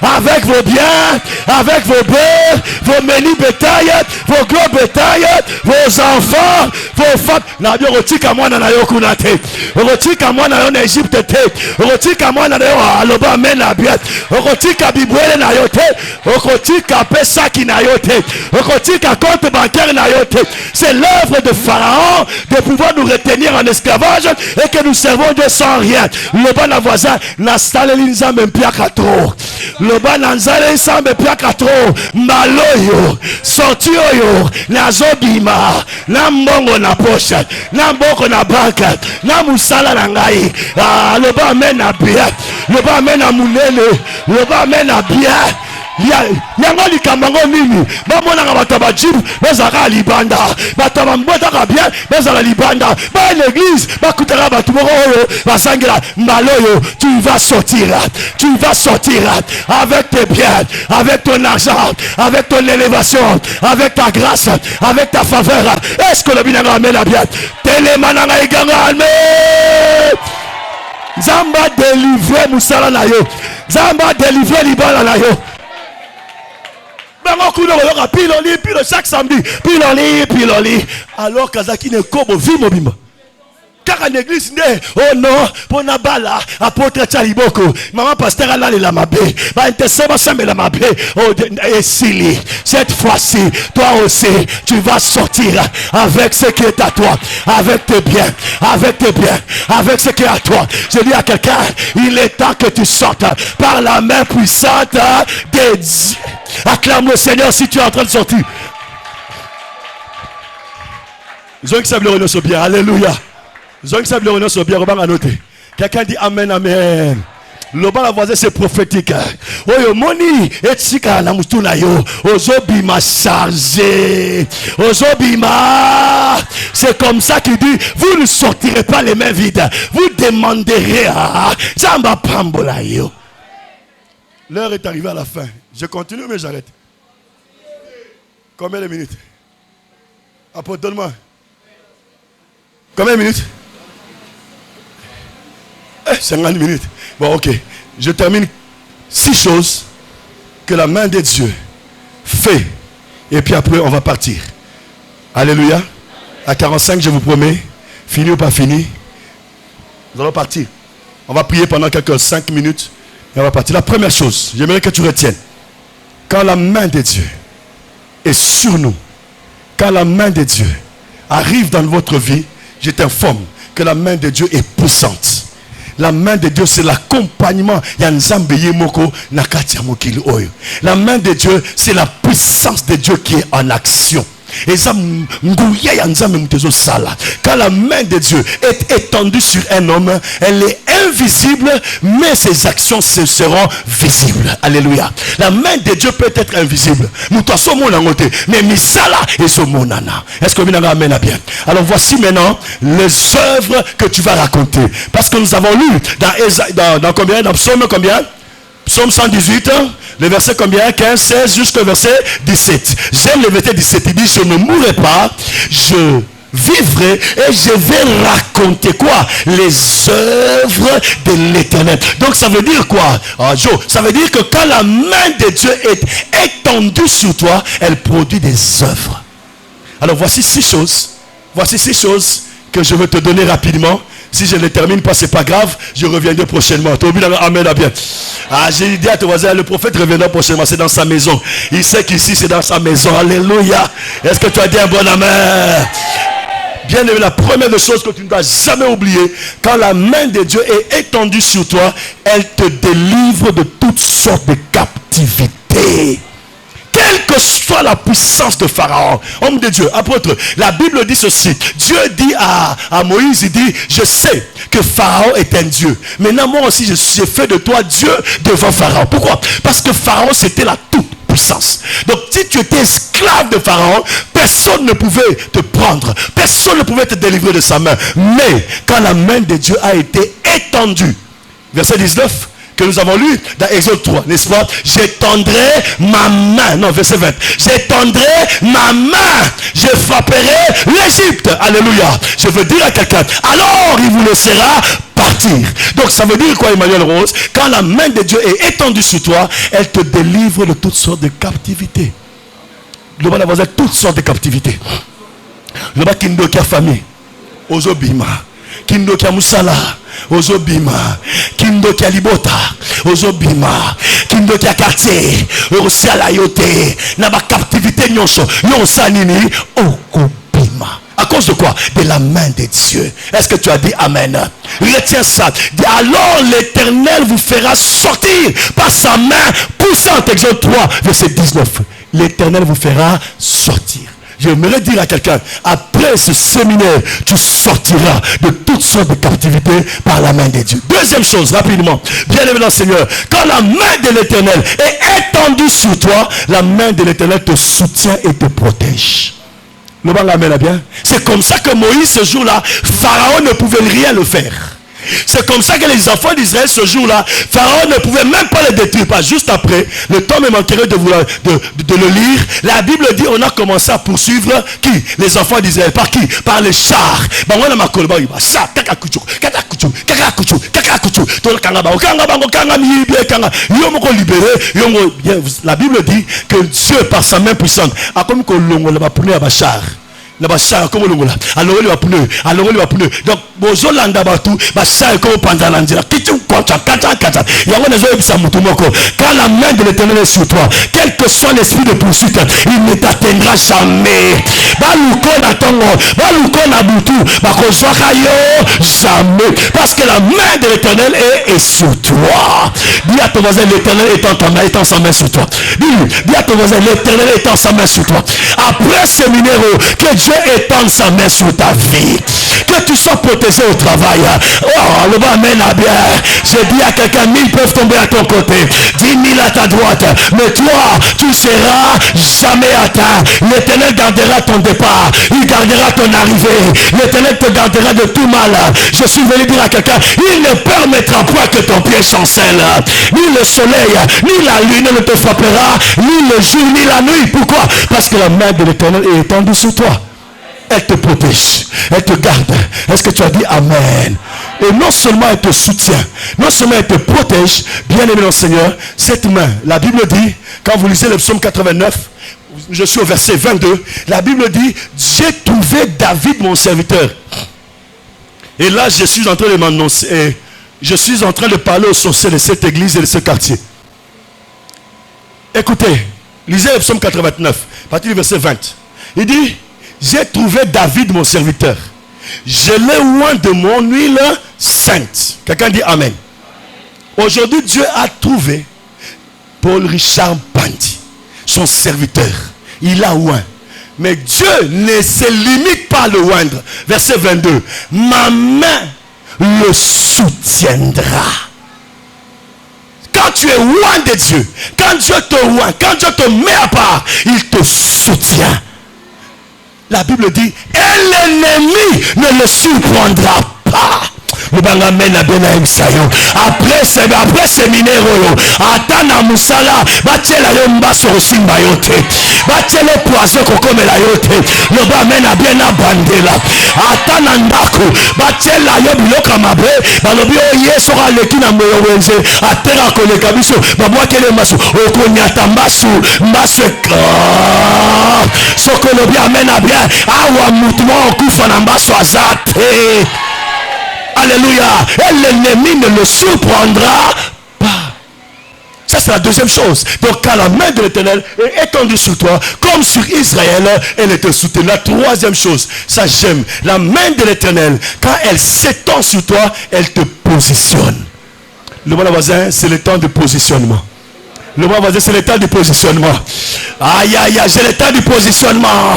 avec vos biens, avec vos bœufs, vos menus bétail, vos gros bétail, vos enfants, vos femmes. Na bio rotika mwana na yo kunate. Rotika mwana yo na Egypte te. Rotika mwana na yo aloba mena biat. Rotika bibwele na yo te. Rotika pesa ki na yo te. Rotika compte bancaire na yo te. C'est l'œuvre de Pharaon de pouvoir nous retenir en esclavage et que nous servons Dieu sans rien. Le bon voisin n'a stallé l'inzambe mpiaka trop. Le bon nanzale l'inzambe mpiaka trop. Maloyo sorti oyo nazobima na mbongo na poche na mboko na banka na musala na ngai. Le bon amène à bien. Le bon amène à munene. Le bon amène à bien. Yango likambango nini bamona nga bataba jibu bazaka libanda bataba mbotaka bien bazaka libanda ba l'église bakutaka batu moko oyo basangela mbaloyo. Tu vas sortir avec tes biens, avec ton argent, avec ton élévation, avec ta grâce, avec ta faveur. Est-ce que le binanga amène à bien? Télémananga iganga alme Zamba délivrer musala na yo. Zamba délivrer libala na yo. Piloli, chaque samedi, piloli. Alors Kazaki ne kobo vimo bimba. Car en église, oh non, pour Nabala, apôtre Tchaliboko, maman pasteur Allah la mabé, la mabé, oh, et Sili, cette fois-ci, toi aussi, tu vas sortir avec ce qui est à toi, avec tes biens, avec ce qui est à toi. Je dis à quelqu'un, il est temps que tu sortes par la main puissante de Dieu. Acclame le Seigneur si tu es en train de sortir. Ils ont que ça le bien. Alléluia. Quelqu'un dit Amen, Amen. Le bas la voisin c'est prophétique. Oyo moni etika na mutuna yo. Ozobima chargé. Ozobima. C'est comme ça qu'il dit, vous ne sortirez pas les mains vides. Vous demanderez à Zamba Pambola yo. L'heure est arrivée à la fin. Je continue mais j'arrête. Combien de minutes? Apôtre, donne-moi. Combien de minutes? 50 minutes. Bon, ok. Je termine 6 choses que la main de Dieu fait. Et puis après, on va partir. Alléluia. À 45, je vous promets. Fini ou pas fini? Nous allons partir. On va prier pendant quelques 5 minutes. Et on va partir. La première chose, j'aimerais que tu retiennes. Quand la main de Dieu est sur nous, quand la main de Dieu arrive dans votre vie, je t'informe que la main de Dieu est puissante. La main de Dieu, c'est l'accompagnement. La main de Dieu, c'est la puissance de Dieu qui est en action. Et ça, quand la main de Dieu est étendue sur un homme, elle est invisible, mais ses actions seront visibles. Alléluia. La main de Dieu peut être invisible. Mais misala et somonana. Est-ce que vous avez amen bien? Alors voici maintenant les œuvres que tu vas raconter. Parce que nous avons lu dans combien? Dans Psaume combien? Psaume 118, le verset combien? 15, 16 jusqu'au verset 17. J'aime le verset 17. Il dit, je ne mourrai pas, je vivrai et je vais raconter quoi? Les œuvres de l'Éternel. Donc ça veut dire quoi? Joe, ça veut dire que quand la main de Dieu est étendue sur toi, elle produit des œuvres. Alors voici 6 choses. Voici 6 choses que je veux te donner rapidement. Si je ne les termine pas, c'est pas grave. Je reviendrai prochainement. Amen, bien. J'ai dit à ton voisin, le prophète reviendra prochainement. C'est dans sa maison. Il sait qu'ici, c'est dans sa maison. Alléluia. Est-ce que tu as dit un bon amen? Bien aimé, la première des choses que tu ne dois jamais oublier, quand la main de Dieu est étendue sur toi, elle te délivre de toutes sortes de captivités. Quelle que soit la puissance de Pharaon, homme de Dieu, apôtre, la Bible dit ceci. Dieu dit à Moïse, il dit, je sais que Pharaon est un Dieu. Maintenant, moi aussi, j'ai fait de toi Dieu devant Pharaon. Pourquoi? Parce que Pharaon, c'était la toute puissance. Donc, si tu étais esclave de Pharaon, personne ne pouvait te prendre. Personne ne pouvait te délivrer de sa main. Mais, quand la main de Dieu a été étendue, verset 19, que nous avons lu dans Exode 3, n'est-ce pas? J'étendrai ma main. Non, verset 20. J'étendrai ma main. Je frapperai l'Égypte. Alléluia. Je veux dire à quelqu'un, alors il vous laissera partir. Donc ça veut dire quoi, Emmanuel Rose? Quand la main de Dieu est étendue sur toi, elle te délivre de toutes sortes de captivités. Le bas d'avoir toutes sortes de captivités. Le bas qui nous famille. Ozobima. Kindo kia musala, ozobima. Kindo kia libota, ozobima. Kindo kia quartier, osiala yote. Naba captivité nyonso, yonsa nini, okobima. À cause de quoi? De la main de Dieu. Est-ce que tu as dit amen? Retiens ça. Alors l'Éternel vous fera sortir par sa main puissante. Exode 3, verset 19. L'Éternel vous fera sortir. J'aimerais dire à quelqu'un, après ce séminaire, tu sortiras de toutes sortes de captivités par la main de Dieu. Deuxième chose, rapidement, bien aimé dans le Seigneur, quand la main de l'Éternel est étendue sur toi, la main de l'Éternel te soutient et te protège. Le bas la main là bien. C'est comme ça que Moïse, ce jour-là, Pharaon ne pouvait rien le faire. C'est comme ça que les enfants d'Israël ce jour-là, Pharaon ne pouvait même pas les détruire. Pas juste après, le temps me manquerait de le lire. La Bible dit on a commencé à poursuivre qui? Les enfants d'Israël. Par qui? Par les chars. La Bible dit que Dieu par sa main puissante a comme que l'on l'a pris à Bachar. Alors il va pneu. Donc bozolanda batu bachar comme pendant l'andira kitu kontra kata yango nezo ebisa mutu moko. Quand la main de l'Éternel est sur toi, quel que soit l'esprit de poursuite, il ne t'atteindra jamais. Baluko na tongo, baluko na butu, bakozwaka yo jamais, parce que la main de l'Éternel est sur toi. Dis à ton voisin, l'Éternel est en sa main sur toi. Dis à ton voisin, l'Éternel est en sa main sur toi. Après ce numéro, que Dieu étende sa main sur ta vie. Que tu sois protégé au travail. Oh, le amen à bien. Je dis à quelqu'un, 1000 peuvent tomber à ton côté, 10 000 à ta droite. Mais toi, tu seras jamais atteint. L'Éternel gardera ton départ. Il gardera ton arrivée. L'Éternel te gardera de tout mal. Je suis venu dire à quelqu'un, il ne permettra pas que ton pied chancelle. Ni le soleil, ni la lune ne te frappera, ni le jour, ni la nuit. Pourquoi? Parce que la main de l'Éternel est étendue sur toi. Elle te protège, elle te garde. Est-ce que tu as dit amen? Et non seulement elle te soutient, non seulement elle te protège, bien aimé dans le Seigneur, cette main, la Bible dit, quand vous lisez le psaume 89, je suis au verset 22, la Bible dit, j'ai trouvé David mon serviteur. Et là, je suis en train de m'annoncer, je suis en train de parler aux sorciers de cette église et de ce quartier. Écoutez, lisez le psaume 89, à partir du verset 20. Il dit, j'ai trouvé David mon serviteur. Je l'ai oint de mon huile sainte. Quelqu'un dit amen. Aujourd'hui, Dieu a trouvé Paul Richard Bandi, son serviteur. Il a oint. Mais Dieu ne se limite pas à le oindre. Verset 22. Ma main le soutiendra. Quand tu es loin de Dieu, quand Dieu te oint, quand Dieu te met à part, il te soutient. La Bible dit, et l'ennemi ne le surprendra pas. Après séminaire, atana musala, batela yomba sorosimba yote, batela poison kokomela yote, le bamen a bien abandela, atana ndako, batela yobiloka mabe, balobi yeso aleki na moyowenze, atera koleka biso, babwakele masu, okonyata mbasu, mbasu sokolobi amen a bien, awa mutumo okufa na mbasu azate. Alléluia. Et l'ennemi ne le surprendra pas. Ça c'est la deuxième chose. Donc quand la main de l'Éternel est étendue sur toi, comme sur Israël, elle te soutient. La troisième chose, ça j'aime. La main de l'Éternel, quand elle s'étend sur toi, elle te positionne. Le bon voisin, c'est le temps de positionnement. Le bon voisin, c'est le temps du positionnement. Aïe, aïe, aïe, c'est le temps du positionnement.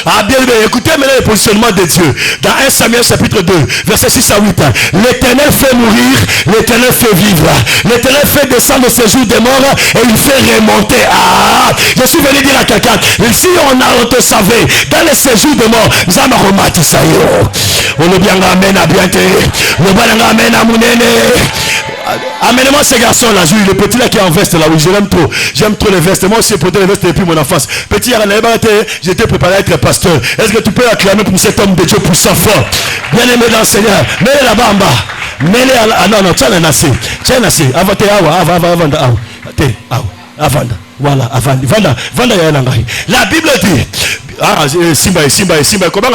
Ah bien, écoutez maintenant le positionnement de Dieu. Dans 1 Samuel chapitre 2, verset 6 à 8. L'Éternel fait mourir, l'Éternel fait vivre. L'Éternel fait descendre ses jours des morts et il fait remonter. Ah, je suis venu dire à quelqu'un, si on te savait, dans les séjours de mort, nous allons remonter ça. On le bien amène à bientôt. Le bien amène à mounene. Amène-moi ces garçons là, le petit là qui est en veste là, oui, je l'aime trop. J'aime trop les vestes. Moi aussi, j'ai porté les vestes depuis mon enfance. Petit, j'étais préparé à être pasteur. Est-ce que tu peux acclamer pour cet homme de Dieu puissant fort? Bien aimé dans le Seigneur. Mets-le là-bas en bas. Mets-le à la... Ah non, non, tiens un assez. Tiens un assez. Avant, voilà, avant. La Bible dit. Ah, Simba, comment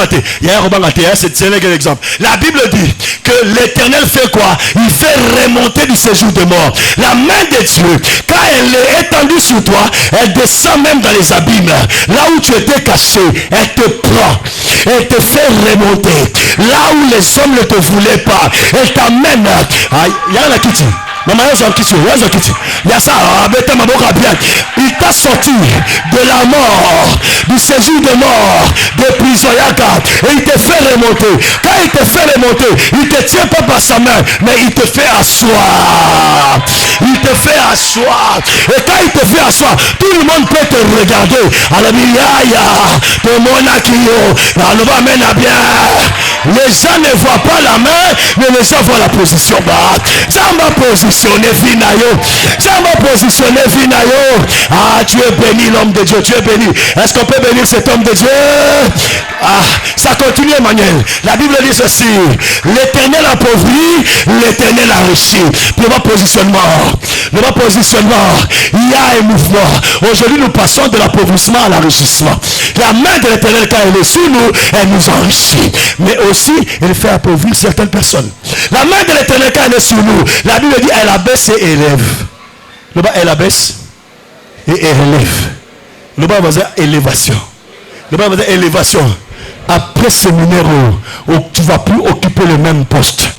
c'est un exemple. La Bible dit que l'Éternel fait quoi? Il fait remonter du séjour de mort. La main de Dieu, quand elle est étendue sur toi, elle descend même dans les abîmes. Là où tu étais caché, elle te prend. Elle te fait remonter. Là où les hommes ne te voulaient pas, elle t'amène. Il y a un kiti. Il t'a sorti de la mort, du séjour de mort, de prison, et il te fait remonter. Quand il te fait remonter, il ne te tient pas par sa main, mais il te fait asseoir. Il te fait asseoir. Et quand il te fait asseoir, tout le monde peut te regarder. Alors, les gens ne voient pas la main, mais les gens voient la position. Ça m'a positionné finayo. Ça m'a positionné finayo. Ah, tu es béni l'homme de Dieu, tu es béni. Est-ce qu'on peut bénir cet homme de Dieu? Ah, ça continue Emmanuel. La Bible dit ceci. L'Éternel appauvrit, l'Éternel enrichit. Le bon positionnement. Le bon positionnement. Il y a un mouvement. Aujourd'hui nous passons de l'appauvrissement à l'enrichissement. La main de l'Éternel quand elle est sur nous, elle nous enrichit. Mais aussi, elle fait appauvrir certaines personnes. La main de l'Éternel quand elle est sur nous, la Bible dit elle abaisse et élève. Le bas elle abaisse et elle élève. Le bas va dire élévation. Le bas va dire élévation. Après séminaire, tu ne vas plus occuper le même poste.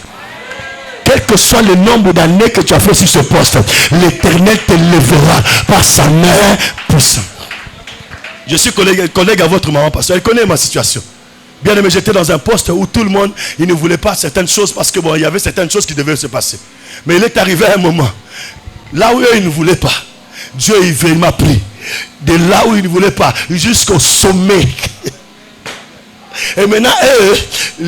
Quel que soit le nombre d'années que tu as fait sur ce poste, l'Éternel te lèvera par sa main puissante. Je suis collègue à votre maman parce qu'elle connaît ma situation. Bien aimé, j'étais dans un poste où tout le monde, il ne voulait pas certaines choses parce que bon, il y avait certaines choses qui devaient se passer. Mais il est arrivé un moment, là où eux, ils ne voulaient pas, Dieu, il m'a pris. De là où il ne voulait pas, jusqu'au sommet. Et maintenant,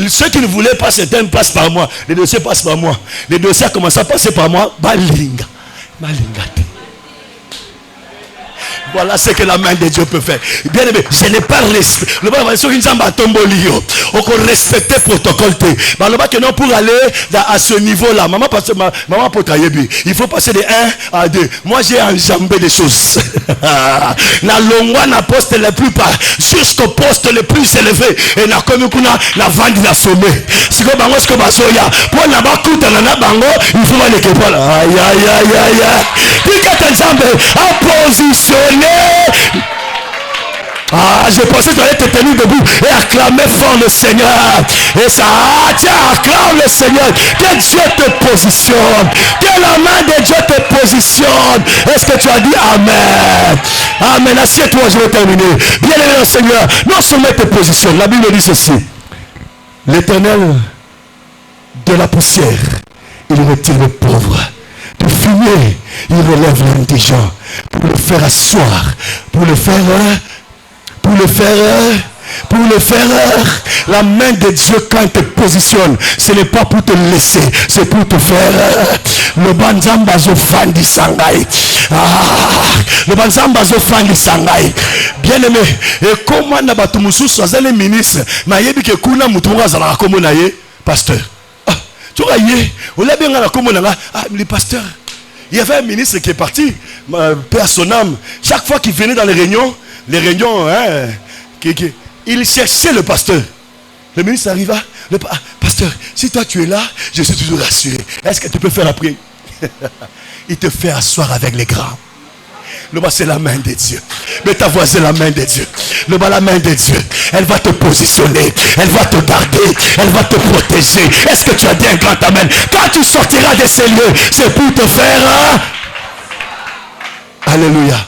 ceux qui ne voulaient pas, certains passent par moi. Les dossiers passent par moi. Les dossiers commencent à passer par moi. Balinga. Voilà ce que la main de Dieu peut faire. Bien aimé, je n'ai pas respect. Le bas va sur une jambe à tombolio. On peut respecter le protocole. Le bas que non pour aller à ce niveau-là. Maman pour travailler. Il faut passer de 1 à 2. Moi j'ai enjambé des choses. La longwa na poste le plus bas jusqu'au poste le plus élevé. Et na comme la vente la sommet. C'est comme bango ce que basoya. Pour la bakuta na bango, il faut aller quelque part. Aïe aïe aïe aïe aïe. Puis quand ta jambe a positionné. Je pensais que tu allais te tenir debout et acclamer fort le Seigneur. Et ça, tiens, acclame le Seigneur. Que Dieu te positionne. Que la main de Dieu te positionne. Est-ce que tu as dit Amen? Amen. Assieds-toi, je vais terminer. Bien aimé le Seigneur, non seulement te positionne. La Bible dit ceci. L'Éternel de la poussière, il retire le pauvre. Du fumier, il relève l'indigent. Pour le faire asseoir, pour le faire, la main de Dieu quand il te positionne, ce n'est pas pour te laisser, c'est pour te faire le banzamba zofandi sangai. Le banzamba zofandi sangai. Bien aimé, et comment n'a pas tout moussou soit les ministres, mais il y a que kuna mutunga zala comme naye pasteur. Tu vois, on l'a bien comme les pasteurs. Il y avait un ministre qui est parti, paix à son âme. Chaque fois qu'il venait dans les réunions, il cherchait le pasteur. Le ministre arriva, pasteur, si toi tu es là, je suis toujours rassuré. Est-ce que tu peux faire la prière? Il te fait asseoir avec les grands. Le bas c'est la main de Dieu. Mais ta voix c'est la main de Dieu. Le bas la main de Dieu. Elle va te positionner. Elle va te garder. Elle va te protéger. Est-ce que tu as dit un grand amen? Quand tu sortiras de ces lieux, c'est pour te faire. Alléluia.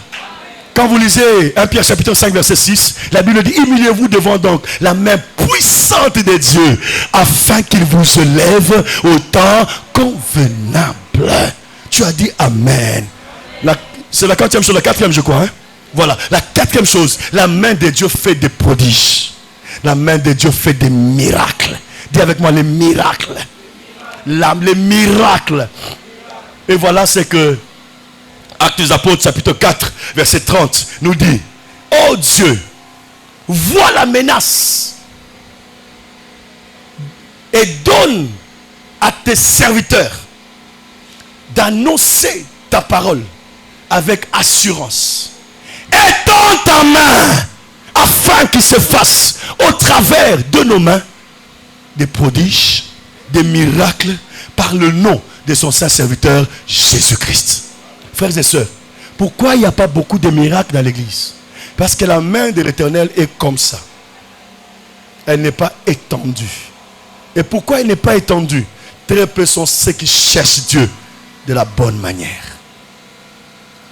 Quand vous lisez 1 Pierre chapitre 5 verset 6, la Bible dit, humiliez-vous devant donc la main puissante de Dieu, afin qu'il vous se lève au temps convenable. Tu as dit amen. C'est la quatrième chose, la quatrième je crois. Voilà, la quatrième chose, la main de Dieu fait des prodiges. La main de Dieu fait des miracles. Dis avec moi les miracles. Les miracles. Et voilà ce que Actes des Apôtres chapitre 4 verset 30 nous dit. Oh Dieu, vois la menace et donne à tes serviteurs d'annoncer ta parole avec assurance. Étends ta main afin qu'il se fasse au travers de nos mains des prodiges, des miracles par le nom de son saint serviteur Jésus-Christ. Frères et sœurs, pourquoi il n'y a pas beaucoup de miracles dans l'église? Parce que la main de l'Éternel est comme ça. Elle n'est pas étendue. Et pourquoi elle n'est pas étendue? Très peu sont ceux qui cherchent Dieu de la bonne manière.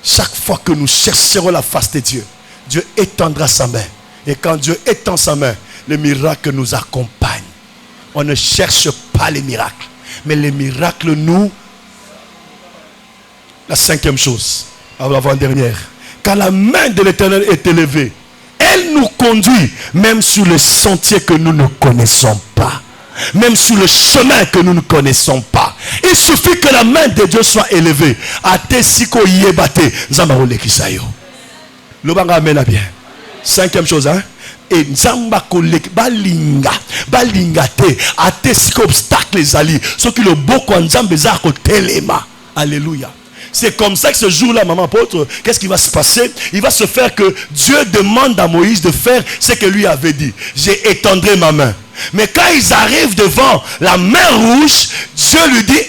Chaque fois que nous chercherons la face de Dieu, Dieu étendra sa main. Et quand Dieu étend sa main, les miracles nous accompagnent. On ne cherche pas les miracles, mais les miracles nous... La cinquième chose, avant-dernière, quand la main de l'Éternel est élevée, elle nous conduit même sur le sentier que nous ne connaissons pas. Même sur le chemin que nous ne connaissons pas. Il suffit que la main de Dieu soit élevée. Le banga amène bien. Cinquième chose, et nzamba kolek balinga te ate siko obstacle ezali soki le boko nzambe za ko telema. Alléluia. C'est comme ça que ce jour-là, maman apôtre, qu'est-ce qui va se passer? Il va se faire que Dieu demande à Moïse de faire ce que lui avait dit. J'ai étendrai ma main. Mais quand ils arrivent devant la main rouge, Dieu lui dit,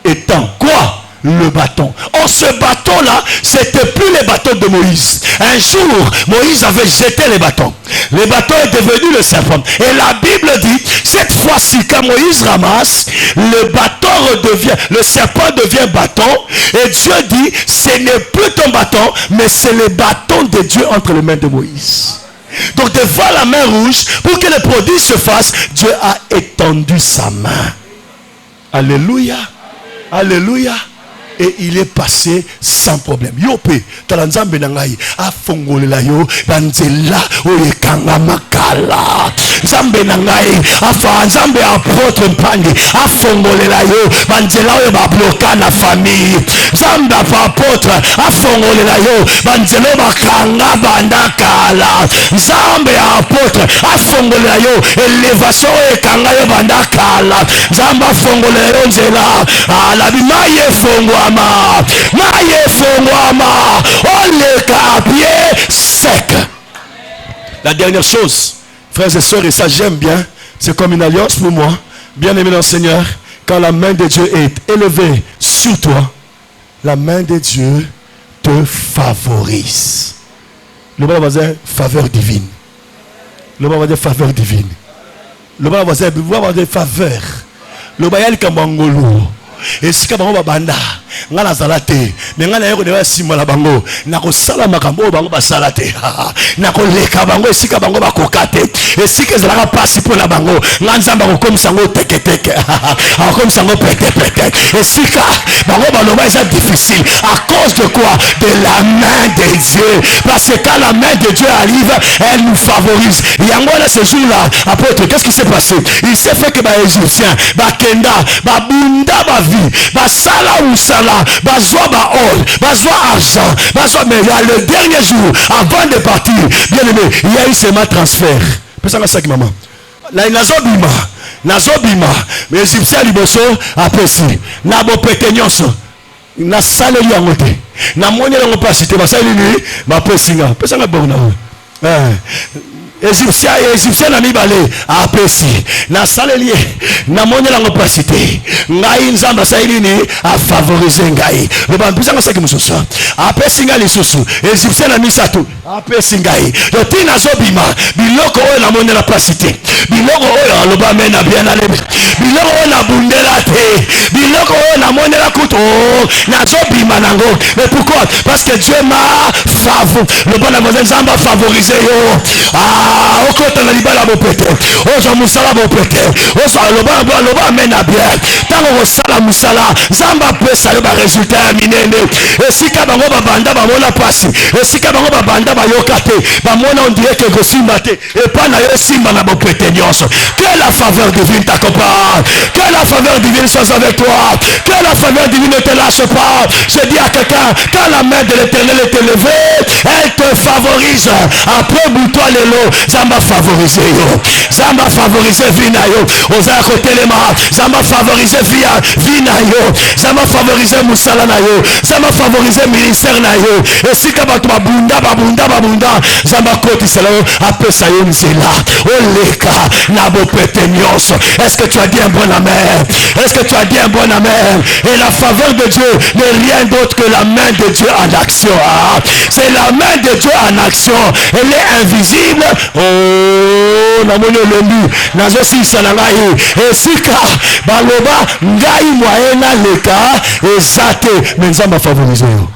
étends quoi? Le bâton. Oh, ce bâton-là, c'était plus les bâtons de Moïse. Un jour, Moïse avait jeté les bâtons. Le bâton est devenu le serpent. Et la Bible dit, cette fois-ci, quand Moïse ramasse, le bâton redevient, le serpent devient bâton. Et Dieu dit, ce n'est plus ton bâton, mais c'est le bâton de Dieu entre les mains de Moïse. Donc devant la mer rouge, pour que le prodige se fasse, Dieu a étendu sa main. Alléluia. Alléluia. Et il est passé sans problème. Yope, talanzambe nangai, a fongolela yo, banzela, oyekanga makala. Zambe nangai, a fanzambe apôtre mpandi, a fongolela yo, banzela yo ba bloquer la famille. Zamba apôtre, a fongolela yo, banzela bakanga bandakala. Zambe apôtre, a fongolela yo, élévation ekanga yo bandakala. Zamba fongolela yo nzela, ala bimaye fongo. Maye fongwama, oleka pied sec. La dernière chose, frères et sœurs, et ça j'aime bien, c'est comme une alliance pour moi, bien aimé dans le Seigneur, quand la main de Dieu est élevée sur toi, la main de Dieu te favorise. Le bon voisin, faveur divine. Le bon voisin, faveur divine. Le bon voisin, faveur. Le bon voisin, kambangolo. Et si ka bango banda ngana zalate mais ngana yeko dewa simala bango nako sala makambo bango basala te nako leka bango esika bango bakokate esika ezalaka pasi pour la bango nganzamba ko comme sango teke teke comme sango pete pete esika bango baloba c'est difficile à cause de quoi? De la main de Dieu, parce que quand la main de Dieu arrive elle nous favorise. Yango là ce jour là apôtre, qu'est-ce qui s'est passé? Il s'est fait que les Égyptiens bakenda babunda ba basala ou sala, bazwa ba or, bazwa argent, bazwa, mais le dernier jour, avant de partir, bien aimé, il y a eu seulement transfert. Pesanga ça qui maman. La nazobima, mais Égyptien liboso apesi, nabo petenyoso, na sale yangote, na monye lango pasite, basali ni, ba pesinga, pesanga bona. Égyptien na mibale apesi na saleli na monela ngopasite ngai nzamba sailini a favoriser ngai le bambisa ngasaki mususu apesi ngai lisusu Égyptien na misato apesi ngai yo tina zobima biloko oyo na monela pasite biloko oyo loba mena bien ale biloko oyo na bundela te biloko oyo na monela kuto na zobima nango. Mais pourquoi? Parce que Dieu m'a favorisé. Le bon voisin nzamba favoriser yo okota na libala bopete ozo musala bopete ozo loba mena bien tango osala musala zamba pesa yo ba résultat minene esika bango babanda bamona pasi esika bango babanda bayoka te bamona on dirait que gosimba te et pas na yo simba na bopete nyonso. Que la faveur divine t'accompagne, que la faveur divine soit avec toi, que la faveur divine ne te lâche pas. Je dis à quelqu'un, quand la main de l'Éternel est élevée, elle te favorise. Après bouton les lots, zamba favoriser yo, zamba favoriser vina yo, oza côté les malades, zamba favoriser vina yo, zamba favoriser musala na yo, zamba favoriser ministère na yo. Et si kabato babunda zamba koti sala après ça yo nzela oleka na bopete nyonso. Est-ce que tu as dit un bon amen? Est-ce que tu as dit un bon amen? Et la faveur de Dieu n'est rien d'autre que la main de Dieu en action. C'est la main de Dieu en action. Elle est invisible. Oh, namoni lombi nazo sisa na ngai esika baloba ngai moyena leka ezate menzamba favoriser yo.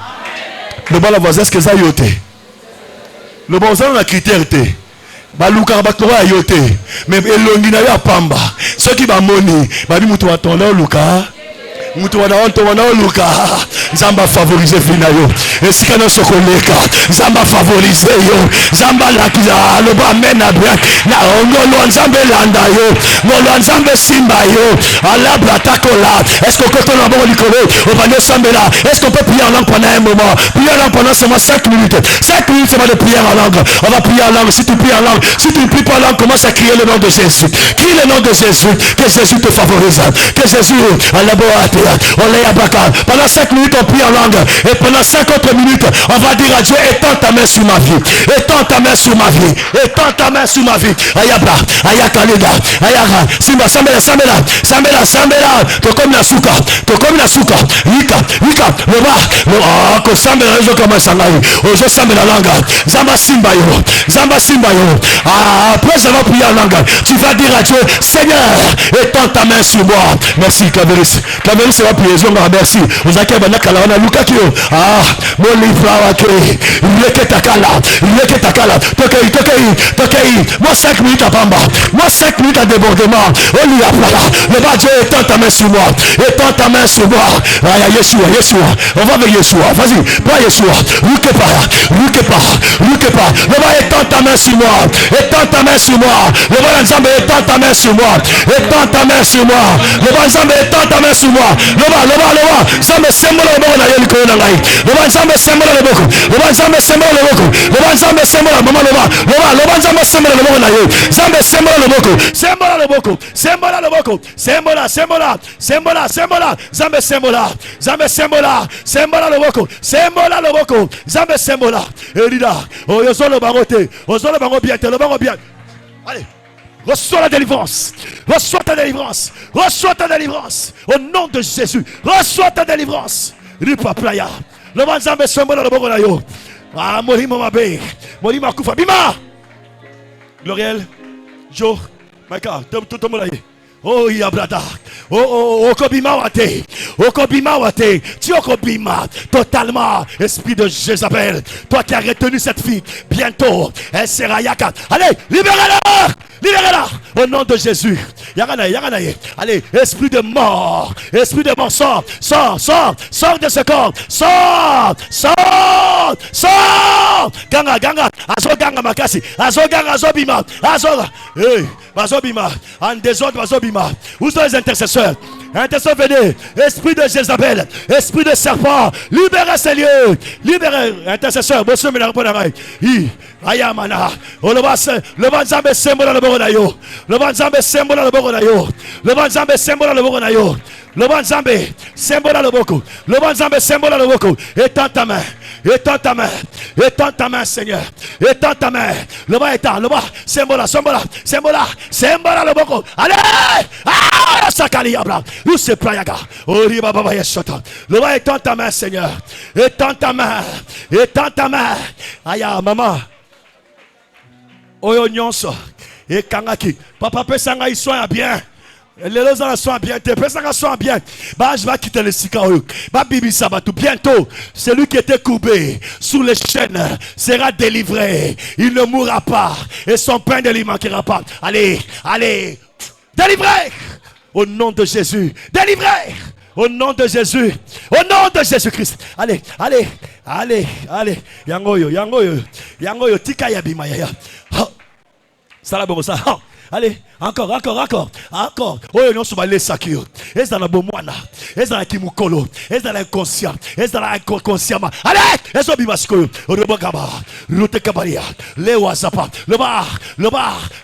Le bon voisin est-ce que ça yote? Le bon voisin na critère te baluka bakora yote mais elongi na ya pamba soki ba moni babi mutu watonda luka mutu wana luka zamba favoriser vina yo esika na sokoleka zamba favoriser yo zamba lakiza loba mena bien na ngolo nzambe landa yo ngolo nzambe simba yo ala bratakola. Est-ce qu'on peut en bon likolo au bande sambela? Est-ce qu'on peut prier en langue pendant un moment? Prier en langue pendant seulement 5 minutes. 5 minutes c'est pas de prière en langue. On va prier en langue. Si tu pries en langue, si tu ne pries pas en langue, commence à crier le nom de Jésus. Crie le nom de Jésus. Que Jésus te favorise. Que Jésus à la boîte. Pendant 5 minutes on prie en langue. Et pendant 5 autres minutes on va dire à Dieu, étends ta main sur ma vie, étends ta main sur ma vie, étends ta main sur ma vie. Ayaba, ayakalida, ayara, simba, sambela, tokomi na suka, wika, loba, ko sambela rezo kama sangai, ozo sambela langa, zamba simba yo. Après avoir prié en langue, tu vas dire à Dieu, Seigneur, étends ta main sur moi. Merci, Claveris va prier, merci. Vous avez kala wana lukaki yo ah molifla wake yeke takala tokei moi 5 minutes à pamba moi 5 minutes à débordement oli apala le bas Dieu étend ta main sur moi ah Yeshua on va avec Yeshua vas-y pas Yeshua luke pas le bas étend ta main sur moi le bas Nzambe étend ta main sur moi le bas Nzambe étend ta main sur moi le bas Nzambe sembola le boko na yo likolo na ngai le bas Nzambe sembola le boko le bas Nzambe sembola le boko le bas Nzambe sembola mama le bas Nzambe sembola le boko na yo Nzambe sembola le boko sembola le boko sembola Nzambe sembola le boko Nzambe sembola erida oyo solo bangote ozolo bango bien allez. Reçois la délivrance. Reçois ta délivrance. Au nom de Jésus. Reçois ta délivrance. Ripa playa. Le manzambe sembola le bogo na yo. Ah, molimo mabe. Molimo kufa. Bima. Gloriel. Joe. Maika. Tout molaye. Oh yabrada. Oh okobima wate. Tu okobima totalement. Esprit de Jézabel. Toi qui as retenu cette fille. Bientôt. Elle sera yaka. Allez, libérez-la. Au nom de Jésus. Yaganaye. Allez, esprit de mort, sors de ce corps. Sors. Ganga. Azoganga makasi. Azobima. Azobima. En désordre, azobima. Où sont les intercesseurs? Intercesseurs, venez. Esprit de Jézabel, esprit de serpent, libérez ces lieux. Libérez. Intercesseur, monsieur me répondrai. Ayamana. Le Nzambe sembola le boko na yo. Le Nzambe sembola le boko na yo. Le Nzambe sembola le boko na yo. Le Nzambe sembola le boko. Le Nzambe sembola le boko. Étends ta main, Seigneur. Étends ta main. Le bas étend, le bas sembola le boko. Allez! Ah! Sakali yabla. Où c'est playaga? Ori baba yeshota. Le bas étends ta main, Seigneur. Étends ta main. Aya maman. Oyo nyonso et kangaki papa pesanga ils soient bien les gens sont bien te pesanga sont bien bah je vais quitter le sika oyo bah bibi sabatou bientôt celui qui était courbé sous les chaînes sera délivré, il ne mourra pas et son pain ne lui manquera pas. Allez délivré au nom de Jésus, délivré au nom de Jésus, au nom de Jésus-Christ. Allez yangoyo tika ya bima ya allez, encore. Oh, non, souvent les sakio. Est-ce dans la bomwana? Est-ce dans la kimukolo? Est-ce dans l'inconscient? Est-ce dans l'inconsciemment? Allez, est-ce au bimasco? Robogaba, Rutekabaria, le wazapa, le bar,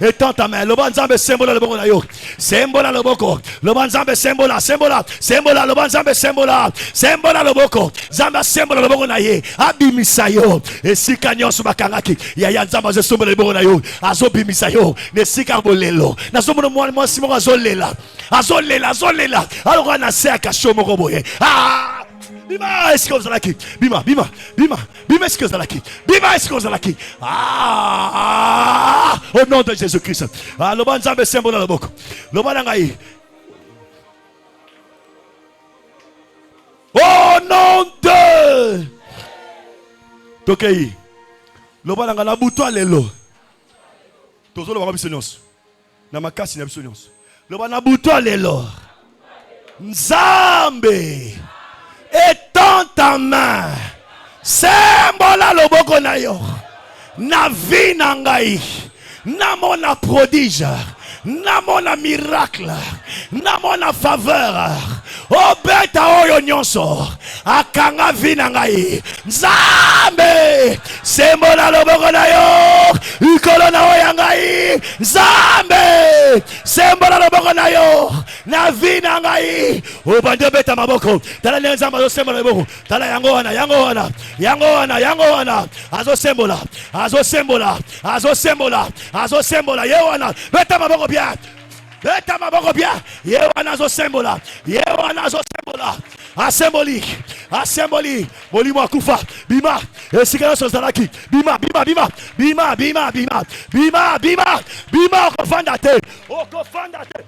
étends ta main, le banzambe sembola le boko na yo. Sembola le boko, le banzambe sembola, le banzambe sembola le boko. Zamba sembola le boko na ye. Abimisayo, et si kanyon subakangaki, ya zamba je sembola le boko na yo. Azo bimisayo, ne sikabo lelo na somo moi simo azolela alors on a seka shomo roboye bima est-ce que vous allez bima est-ce que vous allez au nom de Jésus-Christ le banzambe sembola le boko le banangai au nom de Tokei le bananga na buto lelo tozolo bango bisonyos na makasi na bisonyos le bana buto lelo Nzambe étends ta main sembola loboko na yo na vie na ngai na mona prodige na mona miracle na mona faveur obeta oyo nyonso akanga vie na ngai Nzambe sembola loboko na yo ikolo na oyo ngai Nzambe sembola loboko na yo na vie na ngai obande beta maboko tala le Nzambe azo sembola loboko tala yango wana azo sembola ye wana beta maboko bien yewana zo sembola asemboli molimo akufa bima esikana so zalaki bima okofanda te